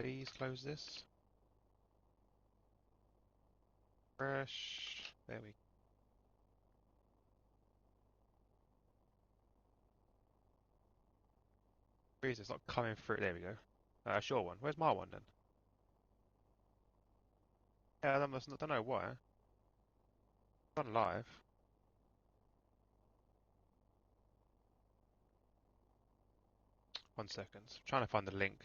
Please close this. Fresh. There we go. It's not coming through. There we go. Sure one. Where's my one then? Yeah, I don't know why. It's not live. One second. I'm trying to find the link.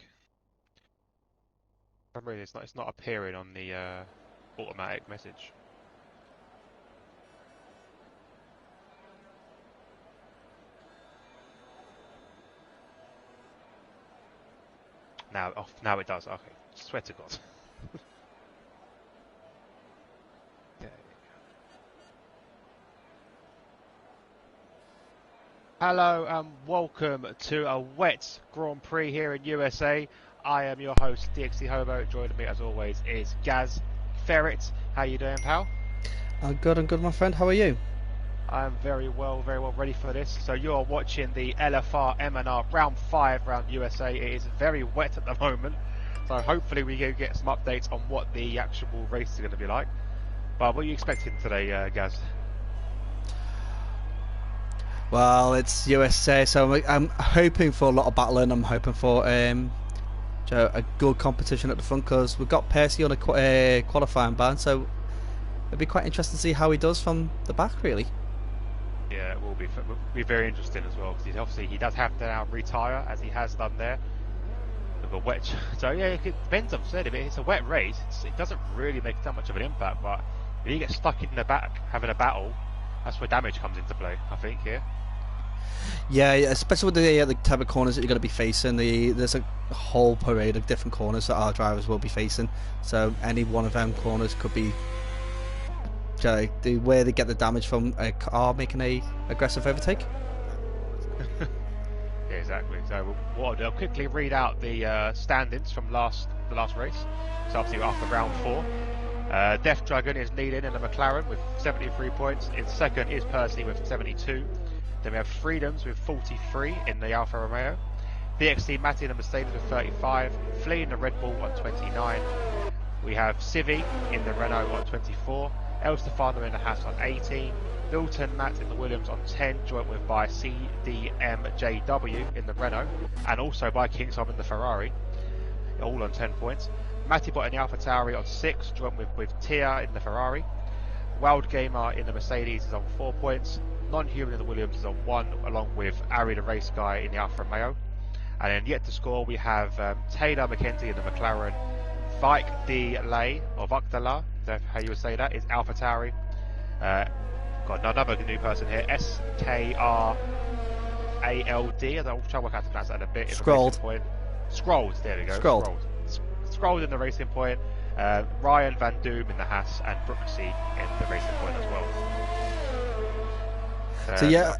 For some reason it's not appearing on the automatic message. Now it does. Okay. Swear to God. There we go. Hello and welcome to a wet Grand Prix here in USA. I am your host, DXT Hobo. Joining me as always is Gaz Ferret. How you doing, pal? I'm good, my friend. How are you? I'm very well ready for this. So you're watching the LFR MNR round 5 around USA. It is very wet at the moment. So hopefully we can get some updates on what the actual race is going to be like. But what are you expecting today, Gaz? Well, it's USA, so I'm hoping for a lot of battling. I'm hoping for a good competition at the front because we've got Percy on a qualifying ban, so it'll be quite interesting to see how he does from the back, really. Yeah, it will be very interesting as well because obviously he does have to now retire as he has done there with a wet. So yeah, it depends. I've said if it's a wet race, it doesn't really make that much of an impact. But if you get stuck in the back having a battle, that's where damage comes into play. I think here. Yeah, especially with the type of corners that you're going to be facing. There's a whole parade of different corners that our drivers will be facing. So any one of them corners could be where they get the damage from a car making a aggressive overtake. Yeah, exactly. So what I'll quickly read out the standings from the last race. So obviously after round 4, Death Dragon is leading in the McLaren with 73 points. In second is Percy with 72. Then we have Freedoms with 43 in the Alfa Romeo. DXT Matty in the Mercedes with 35. Flea in the Red Bull on 29. We have Civi in the Renault on 24. El Stefano in the Haas on 18. Bilton Matt in the Williams on 10, joint with by CDMJW in the Renault, and also by Kingsholm in the Ferrari, all on 10 points. Matty Bot in the AlphaTauri on 6, joint with Tia in the Ferrari. Wild Gamer in the Mercedes is on 4 points. Non-Human in the Williams is on 1, along with Ari the Race Guy in the Alfa Romeo. And then yet to score, we have Taylor McKenzie in the McLaren. Vike de Lay, or Vakdala, how you would say that, is AlphaTauri. Got another new person here, SKRALD. I'll try to work out to pronounce that in a bit. Scrolled. Scrolled, there we go. Scrolled in the Racing Point. Ryan Van Doom in the Haas, and Brooksy in the Racing Point as well. So yeah,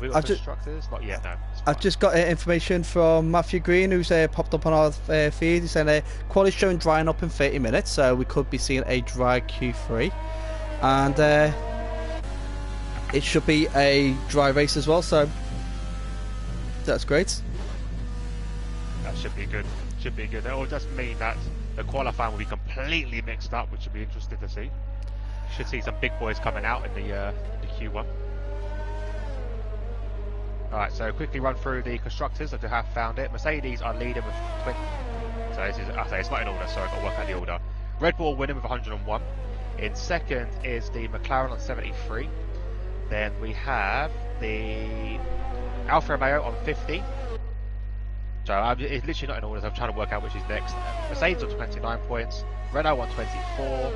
I've just got information from Matthew Green, who's popped up on our feed. He's saying quality's showing drying up in 30 minutes, so we could be seeing a dry Q3, and it should be a dry race as well. So that's great. That should be good. That will just mean that the qualifying will be completely mixed up, which will be interesting to see. Should see some big boys coming out in the Q1. Alright, so quickly run through the constructors if you have found it. Mercedes are leading with 20. So this is, it's not in order, so I've got to work out the order. Red Bull winning with 101. In second is the McLaren on 73. Then we have the Alfa Romeo on 50. So it's literally not in order, so I'm trying to work out which is next. Mercedes on 29 points. Renault on 24.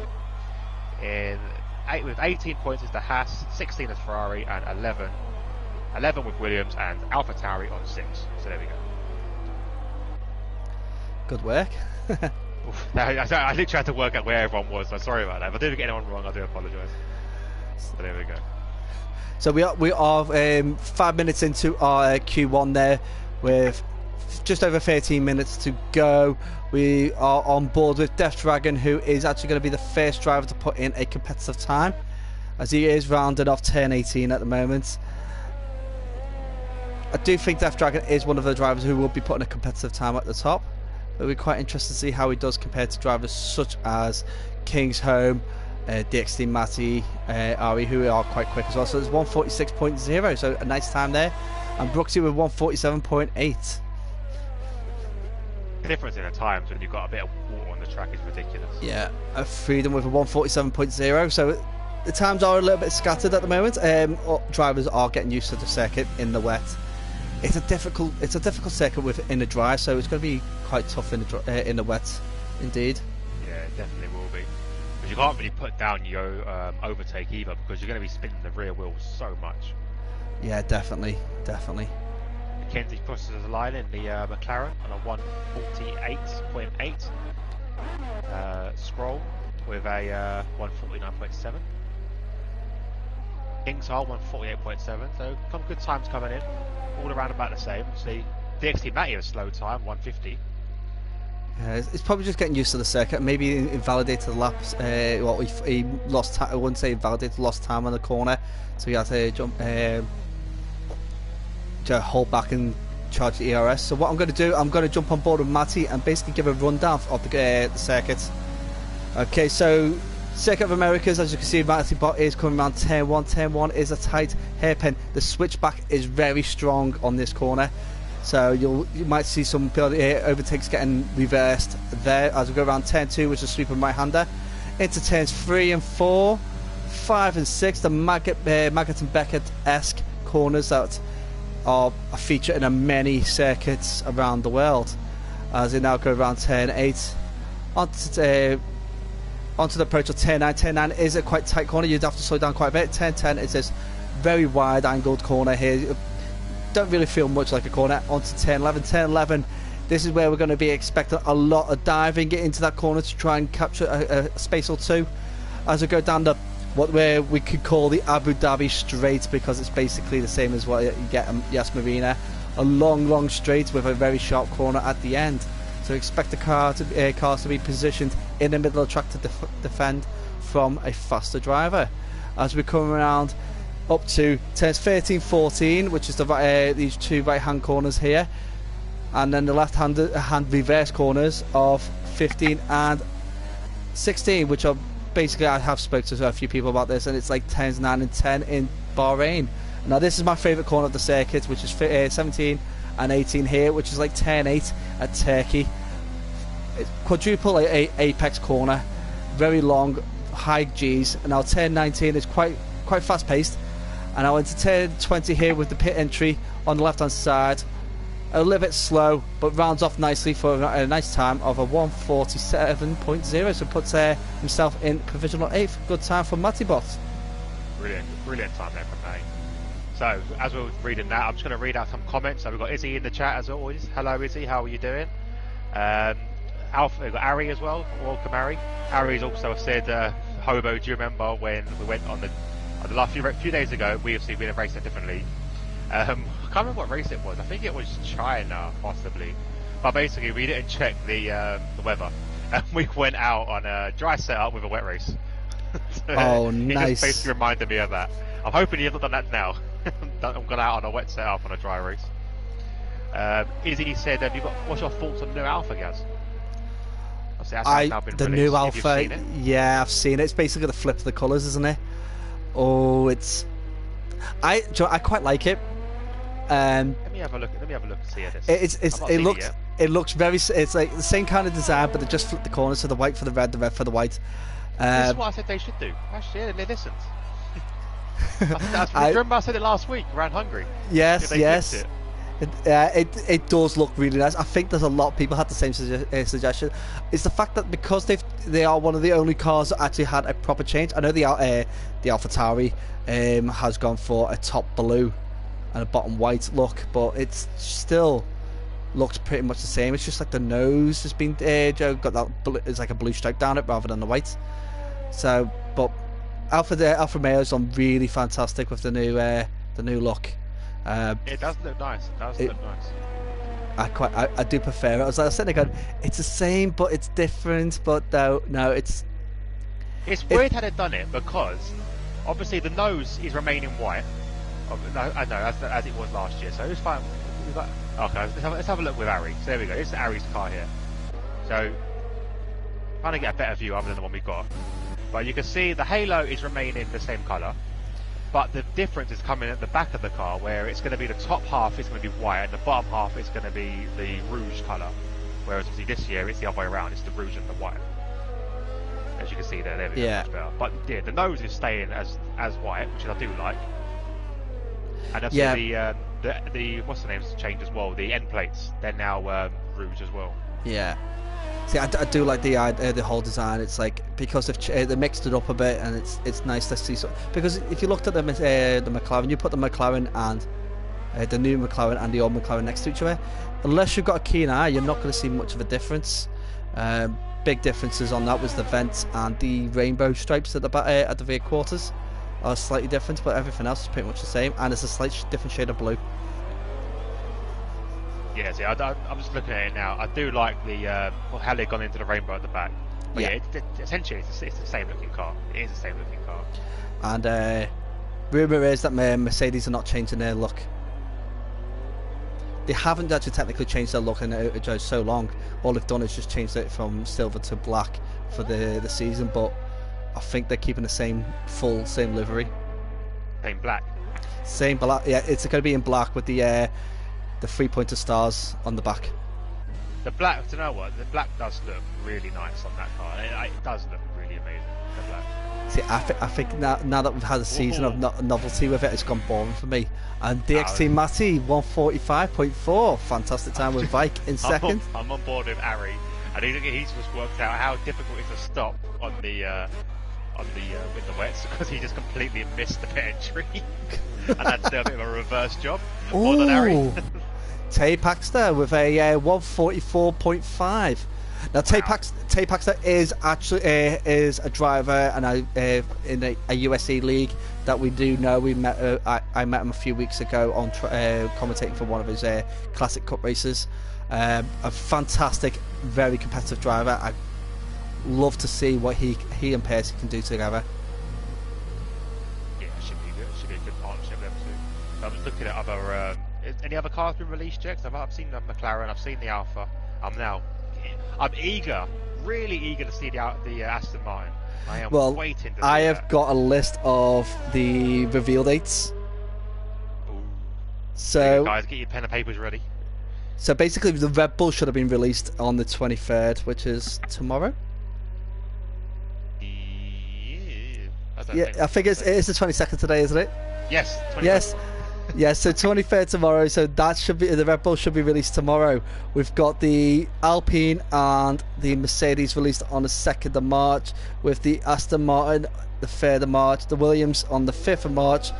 With 18 points is the Haas, 16 is Ferrari, and 11 with Williams and AlphaTauri on 6. So there we go. Good work. I literally had to work out where everyone was, so sorry about that. If I did get anyone wrong, I do apologise. So there we go. So we are 5 minutes into our Q1 there, with just over 13 minutes to go. We are on board with Death Dragon, who is actually going to be the first driver to put in a competitive time, as he is rounded off turn 18 at the moment. I do think Death Dragon is one of the drivers who will be putting a competitive time at the top. It'll be quite interesting to see how he does compared to drivers such as Kingsholm, DXT Matty, Ari, who are quite quick as well. So there's 146.0, so a nice time there. And Brooksy with 147.8. The difference in the times when you've got a bit of water on the track is ridiculous. Yeah, a Freedom with a 147.0, so the times are a little bit scattered at the moment. Drivers are getting used to the circuit in the wet. It's a difficult circuit in the dry, so it's going to be quite tough in the wet, indeed. Yeah, it definitely will be. But you can't really put down your overtake either, because you're going to be spinning the rear wheels so much. Yeah, definitely. Mackenzie crosses the line in the McLaren on a 148.8 scroll with a 149.7. Kingsholm 148.7, so some good times coming in, all around about the same. See, DXT Matty a slow time, 150. It's probably just getting used to the circuit. Maybe invalidated the laps. He lost time. I wouldn't say invalidated, lost time on the corner, so he had to jump. To hold back and charge the ERS. So what I'm going to do, I'm going to jump on board with Matty and basically give a rundown of the circuit. Okay, so Circuit of Americas, as you can see, Matty Bot is coming around turn 1. Turn 1 is a tight hairpin. The switchback is very strong on this corner, so you might see some overtakes getting reversed there as we go around turn 2, which is a sweeping right-hander, into turns 3 and 4, 5 and 6, the Maggott and Beckett-esque corners that are a feature in many circuits around the world. As they now go around turn 8 onto the approach of turn 9. Turn 9 is a quite tight corner, you'd have to slow down quite a bit. Turn 10 is this very wide angled corner here, don't really feel much like a corner. Onto turn 11. Turn 11, this is where we're going to be expecting a lot of diving into that corner to try and capture a space or two as we go down where we could call the Abu Dhabi Straight, because it's basically the same as what you get at Yas Marina, a long straight with a very sharp corner at the end. So expect the cars to be positioned in the middle of the track to defend from a faster driver. As we come around up to turns 13, 14, which is these two right hand corners here, and then the left hand reverse corners of 15 and 16, which are basically, I have spoken to a few people about this, and it's like turns 9 and 10 in Bahrain. Now this is my favourite corner of the circuit, which is 17 and 18 here, which is like turn 8 at Turkey. It's quadruple apex corner, very long, high G's. And now turn 19 is quite fast paced, and I went to turn 20 here with the pit entry on the left hand side. A little bit slow, but rounds off nicely for a nice time of a 147.0, so puts himself in provisional 8th. Good time for Matty Bot. Brilliant time there from Matty. So, as we're reading that, I'm just going to read out some comments. So we've got Izzy in the chat as always. Hello Izzy, how are you doing? Alpha, we've got Ari as well. Welcome Ari. Ari's also said, Hobo, do you remember when we went on the last few days ago, we obviously been racing differently. I can't remember what race it was. I think it was China, possibly. But basically, we didn't check the weather, and we went out on a dry setup with a wet race. So oh, it nice! Just basically reminded me of that. I'm hoping you haven't done that now. I'm gone out on a wet setup on a dry race. Izzy said, what's your thoughts on the new Alpha, Gaz? The new Alpha, yeah, I've seen it. It's basically the flip of the colours, isn't it? Oh, I quite like it. Let me have a look and see it. It looks very. It's like the same kind of design, but they just flip the corners, so the white for the red for the white. This is what I said they should do. Actually, they listened. Remember I said it last week around Hungary. Yes. It does look really nice. I think there's a lot of people had the same suggestion. It's the fact that because they are one of the only cars that actually had a proper change. I know the AlphaTauri has gone for a top blue and a bottom white look, but it still looks pretty much the same. It's just like the nose has been got that it's like a blue stripe down it rather than the white. So, but Alfa Romeo's done really fantastic with the new look. It does look nice. I do prefer it. I was sitting there going, it's the same, but it's different. But no, it's weird how they've done it, because obviously the nose is remaining white. I know as it was last year, so it's fine. Okay, let's have a look with Ari. So there we go. This is Ari's car here. So, trying to get a better view other than the one we got. But you can see the halo is remaining the same colour, but the difference is coming at the back of the car, where it's going to be the top half is going to be white and the bottom half is going to be the rouge colour. Whereas obviously this year it's the other way around, it's the rouge and the white. As you can see there we go, much better. But yeah, the nose is staying as white, which I do like. And obviously the what's the name's changed as well. The end plates, they're now rouge as well. Yeah. See, I do like the whole design. It's like, because they mixed it up a bit, and it's nice to see. Because if you looked at the McLaren, you put the McLaren and the new McLaren and the old McLaren next to each other, unless you've got a keen eye, you're not going to see much of a difference. Big differences on that was the vents and the rainbow stripes at the rear quarters are slightly different, but everything else is pretty much the same, and it's a slight different shade of blue. Yeah, see, I'm just looking at it now. I do like the how they've gone into the rainbow at the back. But yeah, essentially it's the same looking car. It is the same looking car. And rumour is that Mercedes are not changing their look. They haven't actually technically changed their look in so long. All they've done is just changed it from silver to black for the season, but I think they're keeping the same livery. Same black. Same black. Yeah, it's going to be in black with the 3-pointer stars on the back. The black, do you know what? The black does look really nice on that car. It does look really amazing. The black. See, I think now that we've had a season of novelty with it, it's gone boring for me. And DXT Matty 145.4, fantastic time with Vike in second. I'm on board with Ari, and he's just worked out how difficult it is to stop on the with the wets, because he just completely missed the pit entry and had to do a bit of a reverse job. More than Ari. Tay Paxter with a 144.5. Now Tay Paxter is actually is a driver and in a USC league that we do know. We met. I met him a few weeks ago on commentating for one of his Classic Cup races. A fantastic, very competitive driver. I love to see what he and Percy can do together. Yeah, it should be good. It should be a good partnership them two. I was looking at other. Any other cars been released yet? I've seen the McLaren. I've seen the Alpha. I'm eager, really eager to see the Aston Martin. I am waiting to see I have got a list of the reveal dates. Ooh. So guys, get your pen and papers ready. So basically the Red Bull should have been released on the 23rd, which is tomorrow. I think it is the 22nd today, isn't it? Yes. 23rd. Yes. Yeah, so 23rd tomorrow, so that should be, the Red Bull should be released tomorrow. We've got the Alpine and the Mercedes released on the 2nd of March, with the Aston Martin the 3rd of March, the Williams on the 5th of March,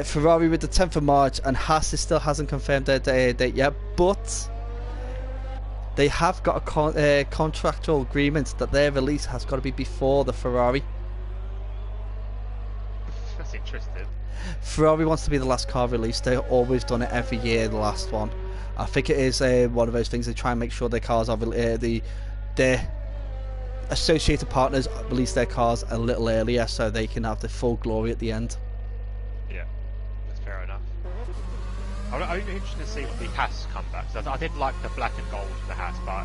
Ferrari with the 10th of March, and Haas still hasn't confirmed their date yet, but they have got a contractual agreement that their release has got to be before the Ferrari. That's interesting. Ferrari wants to be the last car released. They've always done it every year, the last one. I think it is one of those things. They try and make sure their cars are their associated partners release their cars a little earlier so they can have the full glory at the end. Yeah, that's fair enough. I'm interested to see what the Haas come back. So I did like the black and gold for the Haas, but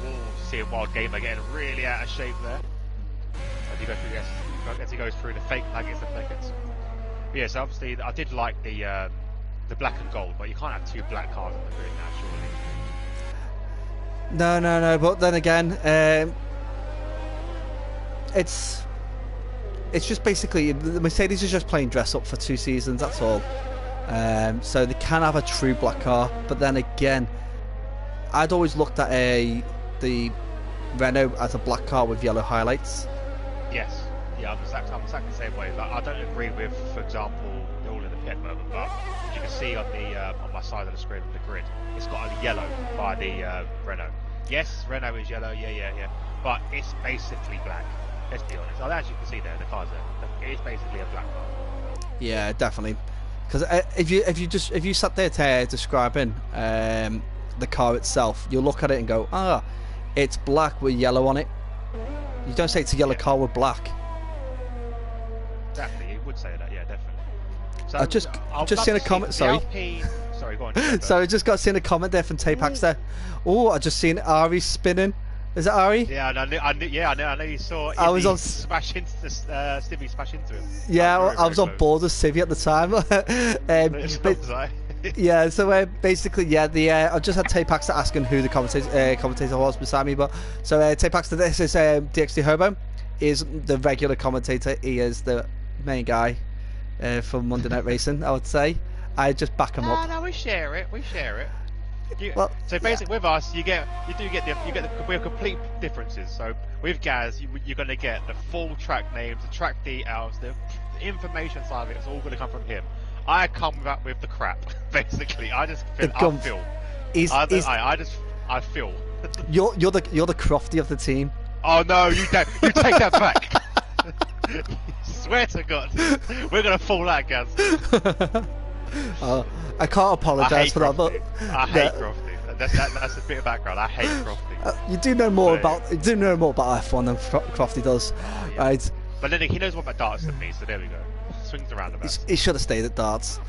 we'll see a Wild Gamer getting really out of shape there. As he goes through the fake nuggets and nuggets. Yes, so obviously I did like the black and gold, but you can't have two black cars on the grid now, surely. No. But then again, it's just basically the Mercedes is just playing dress up for 2 seasons. That's all. So they can have a true black car, but then again, I'd always looked at the Renault as a black car with yellow highlights. Yes. Yeah, I'm exactly the same way. Like, I don't agree with, for example, the all in the pit moment, but as you can see on my side of the screen of the grid, it's got a yellow by the Renault. Yes, Renault is yellow, yeah, but it's basically black. Let's be honest. As you can see there, the car's there. It's basically a black car. Yeah, definitely. Because if you sat there describing the car itself, you'll look at it and go, it's black with yellow on it. You don't say it's a yellow car with black. Exactly, you would say that, yeah, definitely. So I just seen a comment. Sorry. Sorry, Sorry, go on. So I just got seen a comment there from Tapaxter. Oh, I just seen Ari spinning. Is it Ari? Yeah, I know you saw. I was on smash into Stevie smash into him. Yeah, I was on board with Civvy at the time. Yeah, so basically, yeah, I just had Tapaxter asking who the commentator was beside me, but so Tapaxter, this is DXT Hobo, is the regular commentator. He is the main guy for Monday Night Racing, I would say. I just back him up. No, we share it. Well, so basically, with us, you do get the complete differences. So with Gaz, you're going to get the full track names, the track details, the information side of it. It's all going to come from him. I come up with the crap, basically. I just feel. I feel. You're the Crofty of the team. Oh no, you don't. You take that back. Swear to God, we're gonna fall out, Gaz. I can't apologise for that, but I hate Crofty. That's a bit of background. I hate Crofty. You do know more about F1 than Crofty does, right? But then he knows more about darts than me, so there we go. Swings around about. He should have stayed at darts.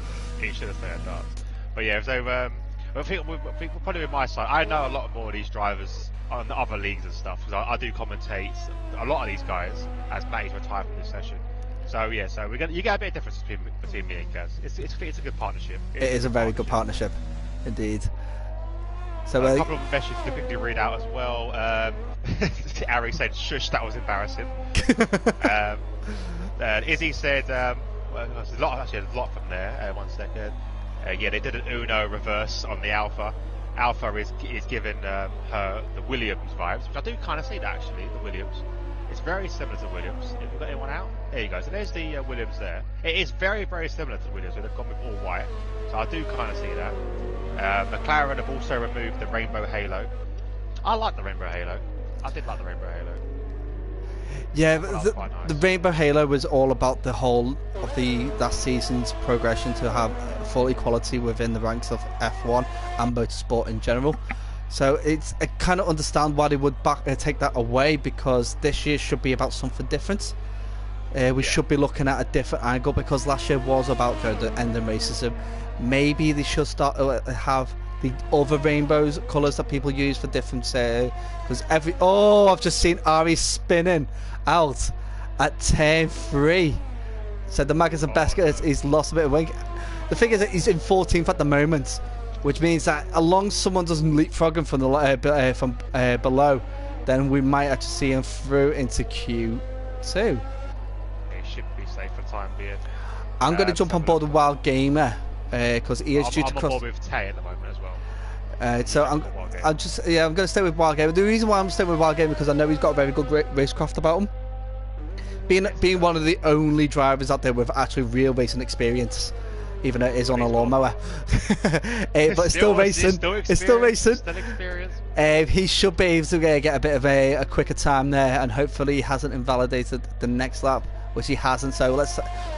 He should have stayed at darts. But yeah, so I think probably with my side, I know a lot more of these drivers on the other leagues and stuff because I do commentate a lot of these guys as Matty's retired from this session. So yeah, so you get a bit of difference between me and Gaz. It's a good partnership. It is a very good partnership, indeed. So a couple of messages to quickly read out as well. Ari said, "Shush, that was embarrassing." Izzy said, there's a lot from there. 1 second. Yeah, they did an Uno reverse on the Alpha. Alpha is giving her the Williams vibes, which I do kind of see that actually. The Williams, it's very similar to Williams. If you've got anyone out, there you go. So there's the Williams there. It is very, very similar to Williams. They've gone with all white, so I do kind of see that. McLaren have also removed the rainbow halo. I like the rainbow halo. I did like the rainbow halo. Yeah, the Rainbow Halo was all about the whole of that season's progression to have full equality within the ranks of F1 and motorsport in general. So I kind of understand why they would take that away, because this year should be about something different. We should be looking at a different angle, because last year was about the end of racism. Maybe they should start have the other rainbows colours that people use for different because I've just seen Ari spinning out at turn 3. So the magazine basket he's lost a bit of weight. The thing is that he's in 14th at the moment, which means that as long as someone doesn't leapfrog him from below, then we might actually see him through into Q2. It should be safe for time being. I'm going to jump on board with Wild Gamer because he is due to cross. I'm on board with Tay at the moment as well. So I'm going to stay with Wild Gamer. The reason why I'm staying with Wild Gamer because I know he's got a very good racecraft about him. Being one of the only drivers out there with actually real racing experience, even though it is on a lawnmower, but it's still racing. It's still racing. He should be able to get a bit of a quicker time there, and hopefully he hasn't invalidated the next lap, which he hasn't. So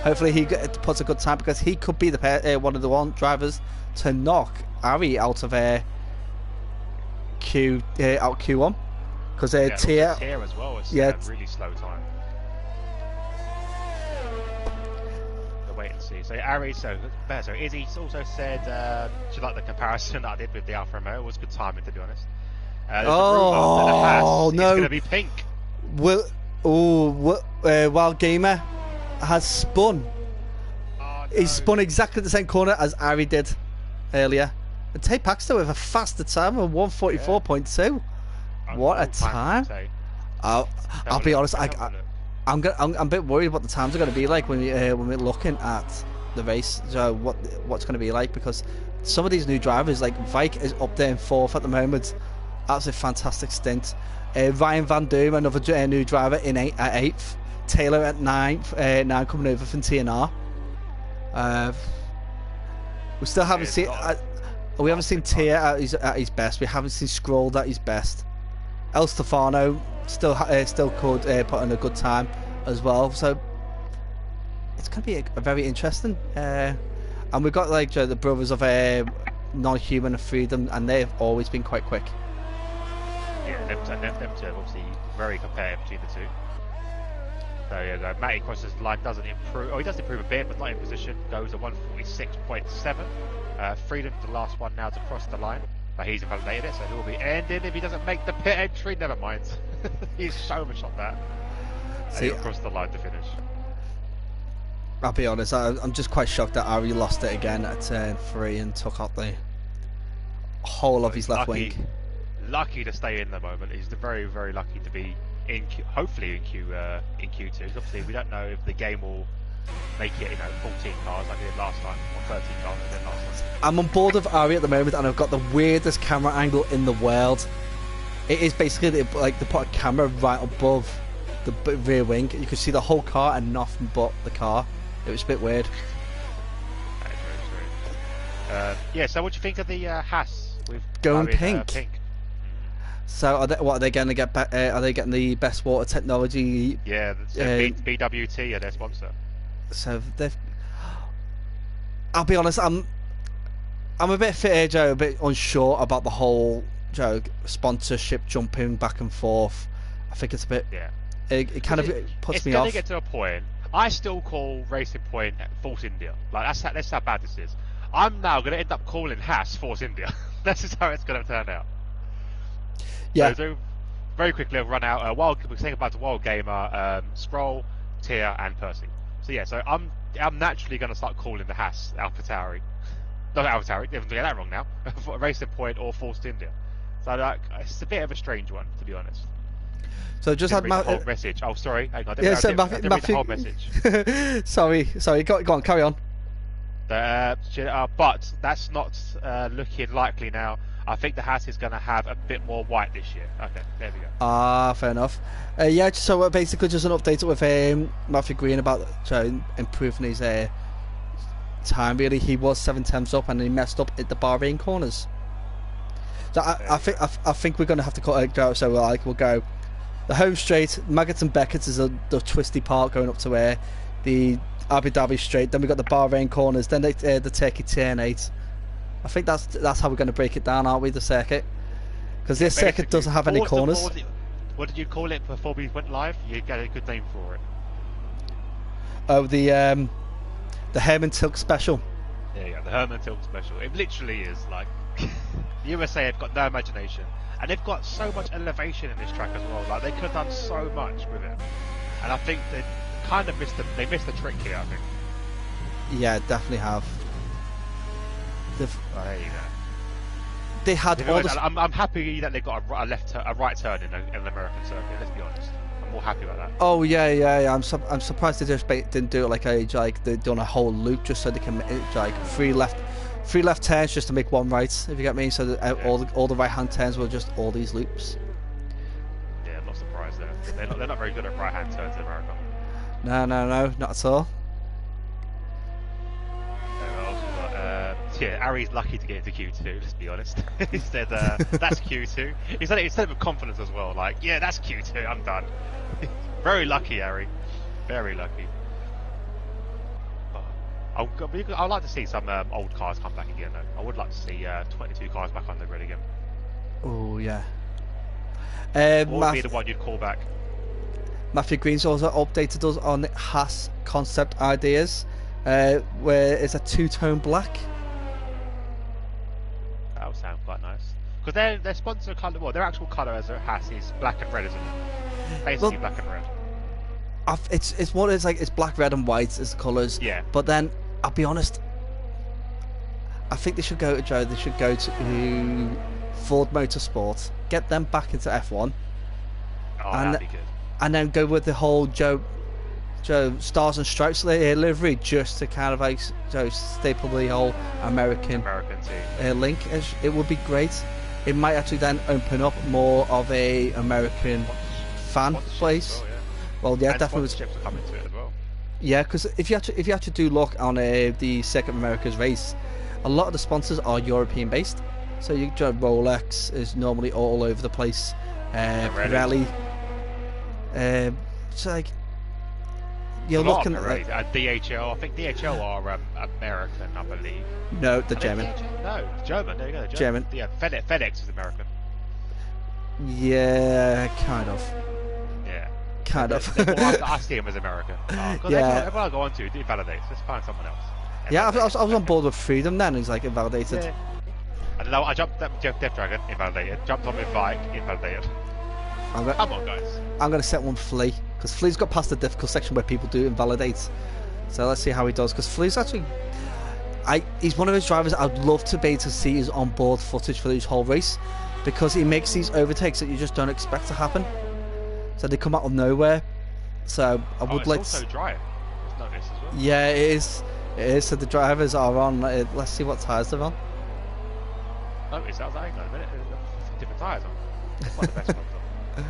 hopefully he puts a good time, because he could be the one of the drivers to knock Ari out of Q1, because Tia as well. It's really slow time. Wait and see. So Ari, so Izzy also said she liked the comparison that I did with the Alfa Romeo. It was good timing, to be honest. No, it's going to be pink. Wild Gamer has spun. Oh, no. He spun exactly the same corner as Ari did earlier. And Tapaxter with a faster time of 144.2. What a time! I'll be honest. I'm a bit worried what the times are going to be like when we're looking at the race. So what's going to be like, because some of these new drivers, like Vike is up there in 4th at the moment. That's a fantastic stint. Ryan Van Doom, another new driver, at 8th. Taylor at 9th. Now coming over from TNR. We still haven't seen. We haven't seen Tia at his best. We haven't seen Scrolled at his best. El Stefano still could put in a good time as well. So it's going to be a very interesting. And we've got like the brothers of Non-Human and Freedom, and they've always been quite quick. Yeah, them two are obviously very competitive between the two. So yeah, Matty crosses the line, doesn't improve. Oh, he does improve a bit, but not in position. Goes at 146.7. Freedom's the last one now to cross the line, but he's invalidated it, so he'll be ending if he doesn't make the pit entry. Never mind. He's so much on that. See, he'll cross the line to finish. I'll be honest, I'm just quite shocked that Ari lost it again at turn 3 and took out the whole of his left wing. Lucky to stay in the moment. He's very, very lucky to be in hopefully in Q2. Obviously, we don't know if the game will make it, 14 cars like it did last time, or 13 cars like it did last time. I'm on board of Ari at the moment, and I've got the weirdest camera angle in the world. It is basically like they put a camera right above the rear wing. You can see the whole car and nothing but the car. It was a bit weird. Yeah. So, what do you think of the Haas? Going pink. So are they going to get back? Are they getting the best water technology? Yeah, BWT are their sponsor. So they've. I'll be honest, I'm a bit a bit unsure about the whole sponsorship jumping back and forth. I think it's a bit. Yeah. It kind of puts me off. It's going to get to a point. I still call Racing Point Force India. Like that's how bad this is. I'm now going to end up calling Haas Force India. This is how it's going to turn out. Yeah. So very quickly, I'll run out. We're saying about the Wild Gamer, Scroll, Tier, and Percy. So yeah, so I'm naturally going to start calling the Haas AlphaTauri. Not AlphaTauri. Don't get that wrong now. Racing Point or Forced India. So it's a bit of a strange one, to be honest. So just had the whole message. Oh, sorry. Hang on. I didn't read the whole message. sorry. Go on. Carry on. But that's not looking likely now. I think the Haas is going to have a bit more white this year. Okay, there we go. Fair enough. Yeah, so basically just an update with Matthew Green about improving his time. Really, he was 7 tenths up and he messed up at the Bahrain corners. So I think we're going to have to cut it out. So we'll go the home straight. Maggots and Beckett's is the twisty part going up to the Abu Dhabi straight. Then we got the Bahrain corners. Then the Turkey turn 8. I think that's how we're going to break it down, aren't we? The circuit, because this circuit doesn't have any corners. What did you call it before we went live? You get a good name for it. Oh, the Herman Tilke special. There you go, the Herman Tilke special. It literally is like the USA have got no imagination, and they've got so much elevation in this track as well. Like they could have done so much with it, and I think they kind of missed the trick here. I think. Yeah, definitely have. There you go. They had all the... I'm happy that they got a right turn in an American circuit. Let's be honest. I'm more happy about that. Oh yeah. I'm surprised they just didn't do it like they've done a whole loop just so they can three left turns just to make one right. If you get me, so that all the right hand turns were just all these loops. Yeah, I'm not surprised there. They're not very good at right hand turns in America. No, not at all. Yeah, Ari's lucky to get into Q2, let's be honest. He said, that's Q2. He said it with confidence as well, like, yeah, that's Q2, I'm done. Very lucky, Ari. Very lucky. I'd like to see some old cars come back again, though. I would like to see 22 cars back on the grid again. Oh, yeah. What would be the one you'd call back? Matthew Green's also updated us on Haas concept ideas, where it's a two-tone black. That would sound quite nice. Because their sponsor colour, well, their actual colour as a Haas is black and red, isn't it? Basically black and red. It's what it's like. It's black, red, and white as the colours. Yeah. But then I'll be honest. I think they should go to They should go to Ford Motorsport, get them back into F1. Oh, that'd be good. And then go with the whole Joe Stars and Stripes livery, just to kind of staple the whole American team link. It would be great. It might actually then open up more of a American fan place. Well, yeah, and definitely. Sponsorships are coming to it as well. Yeah, because if you actually do look on the Circuit of America's race, a lot of the sponsors are European based. So Rolex is normally all over the place. Pirelli. It's like you're looking at DHL. I think DHL are American, I believe. No, they're German. No, German. There you go. German. Yeah, FedEx is American. Yeah, kind of. Yeah. Kind of. I see him as America. Yeah. Everyone I go on to, it invalidates. Let's find someone else. Yeah, I was on board with Freedom then. He's like invalidated. Yeah. I don't know. I jumped at Death Dragon, invalidated. Jumped on with Vike, invalidated. Come on, guys. I'm gonna set one Flea because Flea's got past the difficult section where people do invalidate. So let's see how he does because Flea's actually. He's one of those drivers I'd love to be able to see his onboard footage for his whole race because he makes these overtakes that you just don't expect to happen. So they come out of nowhere. So I would like. It's also dry. It's not this as well. Yeah, it is. It is. So the drivers are on. Let's see what tyres they're on. Oh, it sounds like hang on a minute. Different tyres on. That's like the best ones on.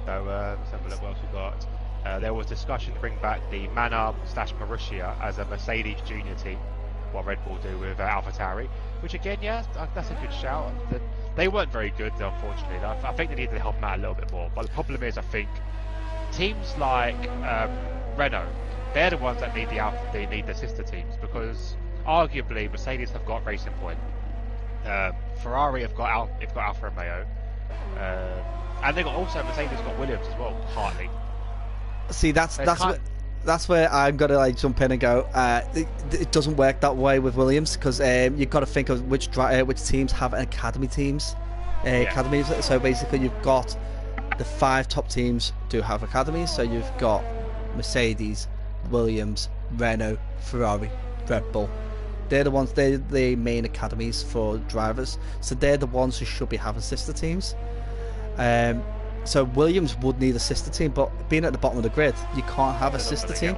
So let's have a look what else we got. There was discussion to bring back the Manor/Marussia as a Mercedes junior team. What Red Bull do with AlphaTauri, which again, yeah, that's a good shout. They weren't very good, unfortunately. I think they need to help them out a little bit more. But the problem is, I think teams like Renault, they're the ones that need they need the sister teams because arguably Mercedes have got Racing Point, Ferrari have got Alfa Romeo, and they got also Mercedes got Williams as well, partly. See, that's where I'm gonna like jump in and go. It doesn't work that way with Williams because you've got to think of which teams have academy teams. Academies. So basically, you've got the 5 top teams do have academies. So you've got Mercedes, Williams, Renault, Ferrari, Red Bull. They're the ones. They're the main academies for drivers. So they're the ones who should be having sister teams. So Williams would need a sister team, but being at the bottom of the grid, you can't have a sister team.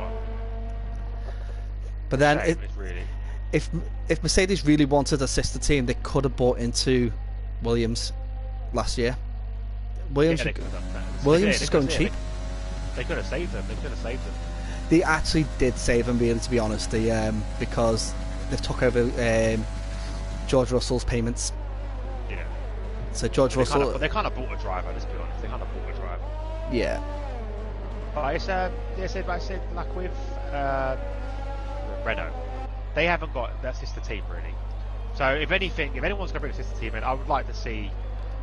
But then, if Mercedes really wanted a sister team, they could have bought into Williams last year. Williams is going cheap. They could have saved them. They actually did save them, really, to be honest. Because they've took over George Russell's payments. Yeah. So George Russell. They kind of bought a driver. Let's be honest. They kind of bought a driver. Yeah. But it's like with Renault, they haven't got that sister team really. So if anyone's going to bring a sister team in, I would like to see.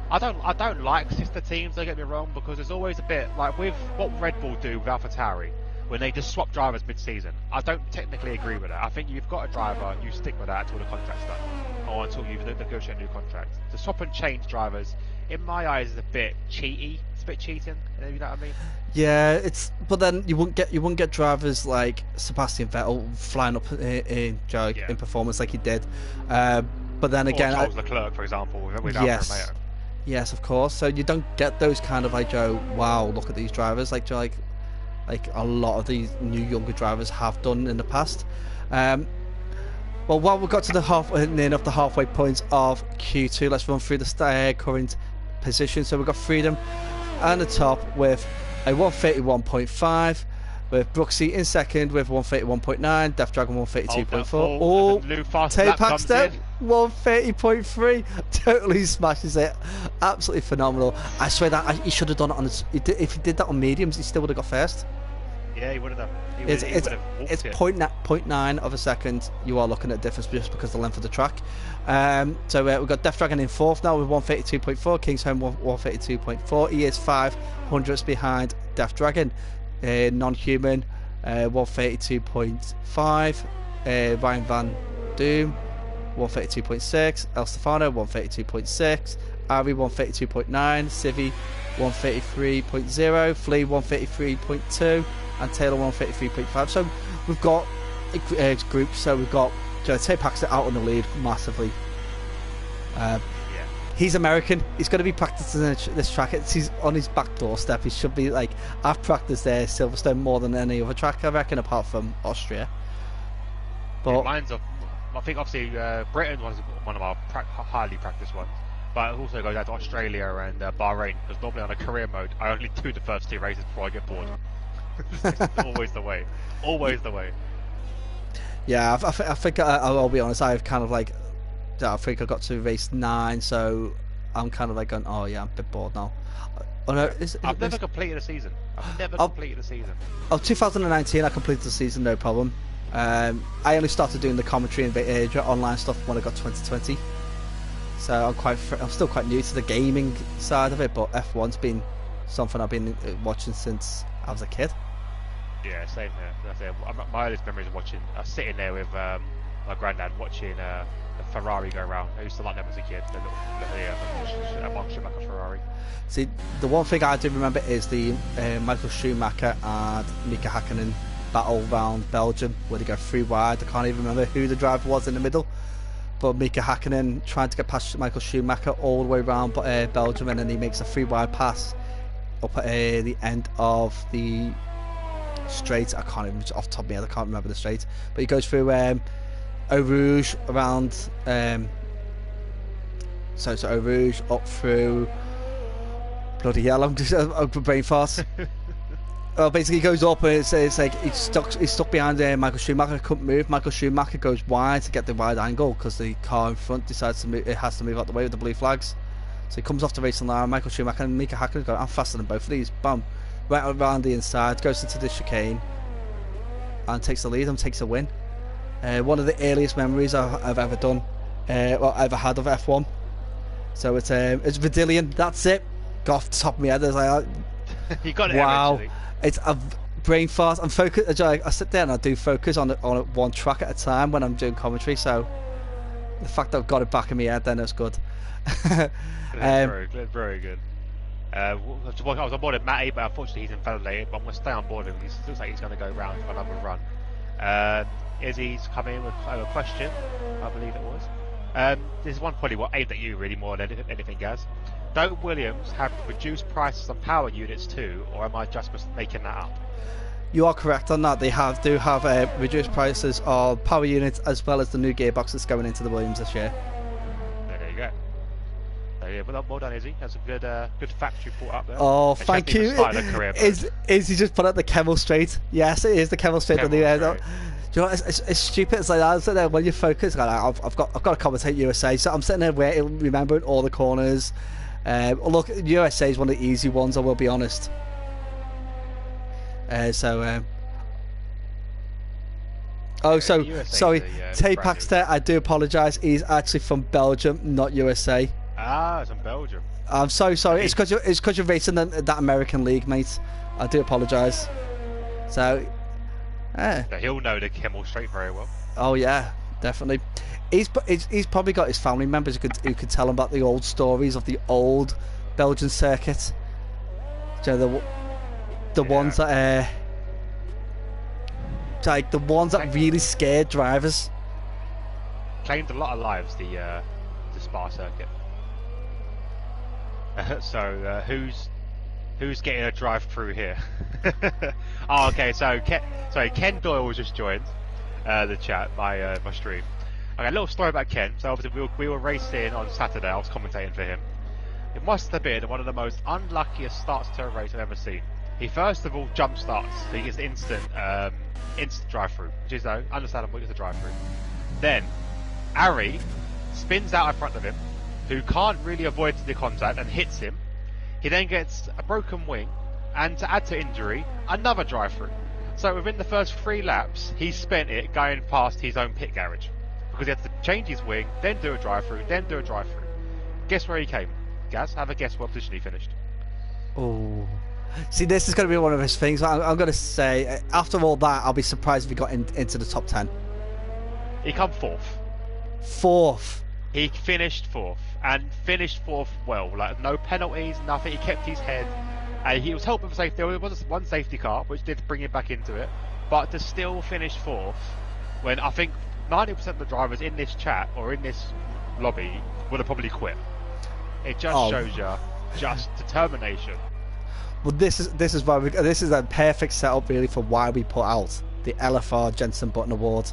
I don't like sister teams. Don't get me wrong, because there's always a bit like with what Red Bull do with AlphaTauri when they just swap drivers mid-season. I don't technically agree with that. I think you've got a driver, you stick with that until the contract's done, or until you've negotiated a new contract. To swap and change drivers, in my eyes, is a bit cheaty. It's a bit cheating. You know what I mean? Yeah, but then you wouldn't get drivers like Sebastian Vettel flying up in performance like he did. But then again, or Charles Leclerc, for example, with Alfa Romeo. Yes, of course. So you don't get those kind of like wow, look at these drivers like a lot of these new younger drivers have done in the past. Well, while we got to the halfway point of Q2, let's run through the current position. So we've got Freedom at the top with a 131.5, with Brooksy in second with 131.9, Death Dragon 132.4. Oh, Tape Paxton 130.3, totally smashes it, absolutely phenomenal. I swear that he should have done it on if he did that on mediums, he still would have got first. Yeah, he would have done. It's 0.9 of a second. You are looking at a difference just because of the length of the track. So we've got Death Dragon in fourth now with 132.4, King's Home 132.4. He is 500ths behind Death Dragon. Non-human 132.5. Ryan Van Doom 132.6. El Stefano 132.6. Ari 132.9. Civi 133.0. Flea 133.2. And Taylor 133.5. So we've got groups. So we've got Tape Paxton out on the lead massively. He's American. He's going to be practicing this track. He's on his back doorstep. He should be like, I've practiced there Silverstone more than any other track, I reckon, apart from Austria. But mine's I think obviously Britain was one of our highly practiced ones, but it also goes out to Australia and Bahrain, because normally on a career mode I only do the first 2 races before I get bored. Always the way. Yeah, I think I'll be honest. I've kind of like, I think I got to race 9, so I'm kind of like going, oh yeah, I'm a bit bored now. Oh no, I've never completed a season. Oh, 2019 I completed the season, no problem. I only started doing the commentary and online stuff when I got 2020. So I'm still quite new to the gaming side of it, but F1's been something I've been watching since I was a kid. Yeah, same here. That's it. My earliest memories of watching, sitting there with my granddad watching a Ferrari go around. I used to like them as a kid. The little Michael Schumacher Ferrari. See, the one thing I do remember is the Michael Schumacher and Mika Hakkinen battle around Belgium, where they go 3 wide. I can't even remember who the driver was in the middle, but Mika Hakkinen trying to get past Michael Schumacher all the way around Belgium, and then he makes a 3 wide pass up at the end of the straight. I can't even, off the top of my head, I can't remember the straight, but he goes through Eau Rouge around so Eau Rouge up through bloody hell, I'm brain fast. Well, basically he goes up and it's like he's stuck behind Michael Schumacher, couldn't move. Michael Schumacher goes wide to get the wide angle because the car in front decides to move, it has to move out the way with the blue flags. So he comes off the racing line. Michael Schumacher and Mika Hakkinen go, I'm faster than both of these. Bam, right around the inside, goes into the chicane and takes the lead and takes a win. One of the earliest memories I've ever done, well, ever had of F1. So it's Vidillion. That's it. Got off the top of my head. I was like, you got it. Wow, eventually. It's a brain fast. I'm focused. I sit there and I do focus on one track at a time when I'm doing commentary. So the fact that I've got it back in my head, then it's good. Very good. Very good. I was on board with Matty, but unfortunately he's invalidated. But I'm going to stay on board with him. He looks like he's going to go round for another run. Izzy's come in with a question, I believe it was. This is one probably aimed at you really more than anything, Gaz. Don't Williams have reduced prices on power units too, or am I just making that up? You are correct on that. They do have reduced prices of power units as well as the new gearbox that's going into the Williams this year. There you go. Yeah, well done, Izzy. That's a good factory report up there. Oh, thank you. Izzy just put out the Kemmel Straight. Yes, it is the Kemmel Straight. Do you know what, it's stupid. It's like that. So there, when you focus, I've got to commentate USA. So I'm sitting there remembering all the corners. Look, USA is one of the easy ones, I will be honest. Sorry, Tay Paxter, I do apologise. He's actually from Belgium, not USA. Ah, it's from Belgium. I'm so sorry. It's because you're racing that American league, mate. I do apologise. So, he'll know the Kemmel Straight very well. Oh yeah, definitely. He's probably got his family members who could tell him about the old stories of the old Belgian circuit. You know, the ones that like the ones that really scared drivers. Claimed a lot of lives, the Spa circuit. So who's getting a drive through here? Oh, okay. So Ken Doyle was just joined the chat, my stream. Okay, a little story about Ken. So obviously we were racing on Saturday. I was commentating for him. It must have been one of the most unluckiest starts to a race I've ever seen. He first of all jump starts, so he gets instant drive through, which is understandable. It's a drive through. Then Ari spins out in front of him, who can't really avoid the contact and hits him. He then gets a broken wing, and to add to injury, another drive through. So within the first 3 laps, he spent it going past his own pit garage. Because he had to change his wing, then do a drive-through, then do a drive-through. Guess where he came? Gaz, have a guess what position he finished. Oh, see, this is going to be one of his things. I'm going to say, after all that, I'll be surprised if he got into the top 10. He come 4th. 4th. He finished 4th, and finished 4th well. Like, no penalties, nothing. He kept his head. He was helping for safety. There was one safety car, which did bring him back into it. But to still finish 4th, when I think 90% of the drivers in this chat or in this lobby would have probably quit. It just shows you just determination. Well, this is why this is a perfect setup really for why we put out the LFR Jensen Button Award.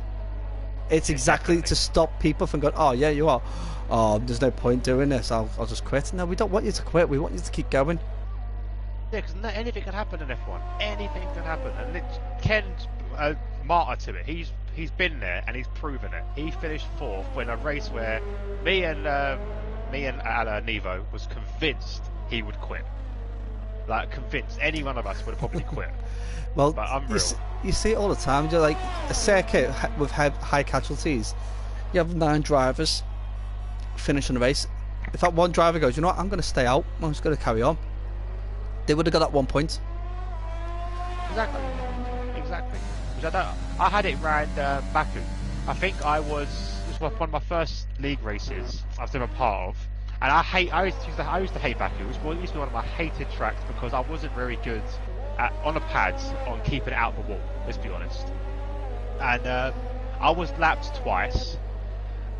It's exactly to stop people from going, oh yeah, you are. Oh, there's no point doing this. I'll just quit. No, we don't want you to quit. We want you to keep going. Yeah, because anything can happen in F1. Anything can happen, and Ken's a martyr to it. He's been there and he's proven it. He finished 4th when a race where me and Nevo was convinced he would quit. Like, convinced. Any one of us would have probably quit. Well, but unreal. You see it all the time. You're like a circuit with high casualties. You have 9 drivers finishing the race. If that one driver goes, you know what, I'm going to stay out. I'm just going to carry on. They would have got that 1 point. Exactly. Because I had it round Baku. I think it was one of my first league races I was ever part of. And I used to hate Baku. It used to be one of my hated tracks because I wasn't very good on the pads on keeping it out the wall, let's be honest. And I was lapped twice,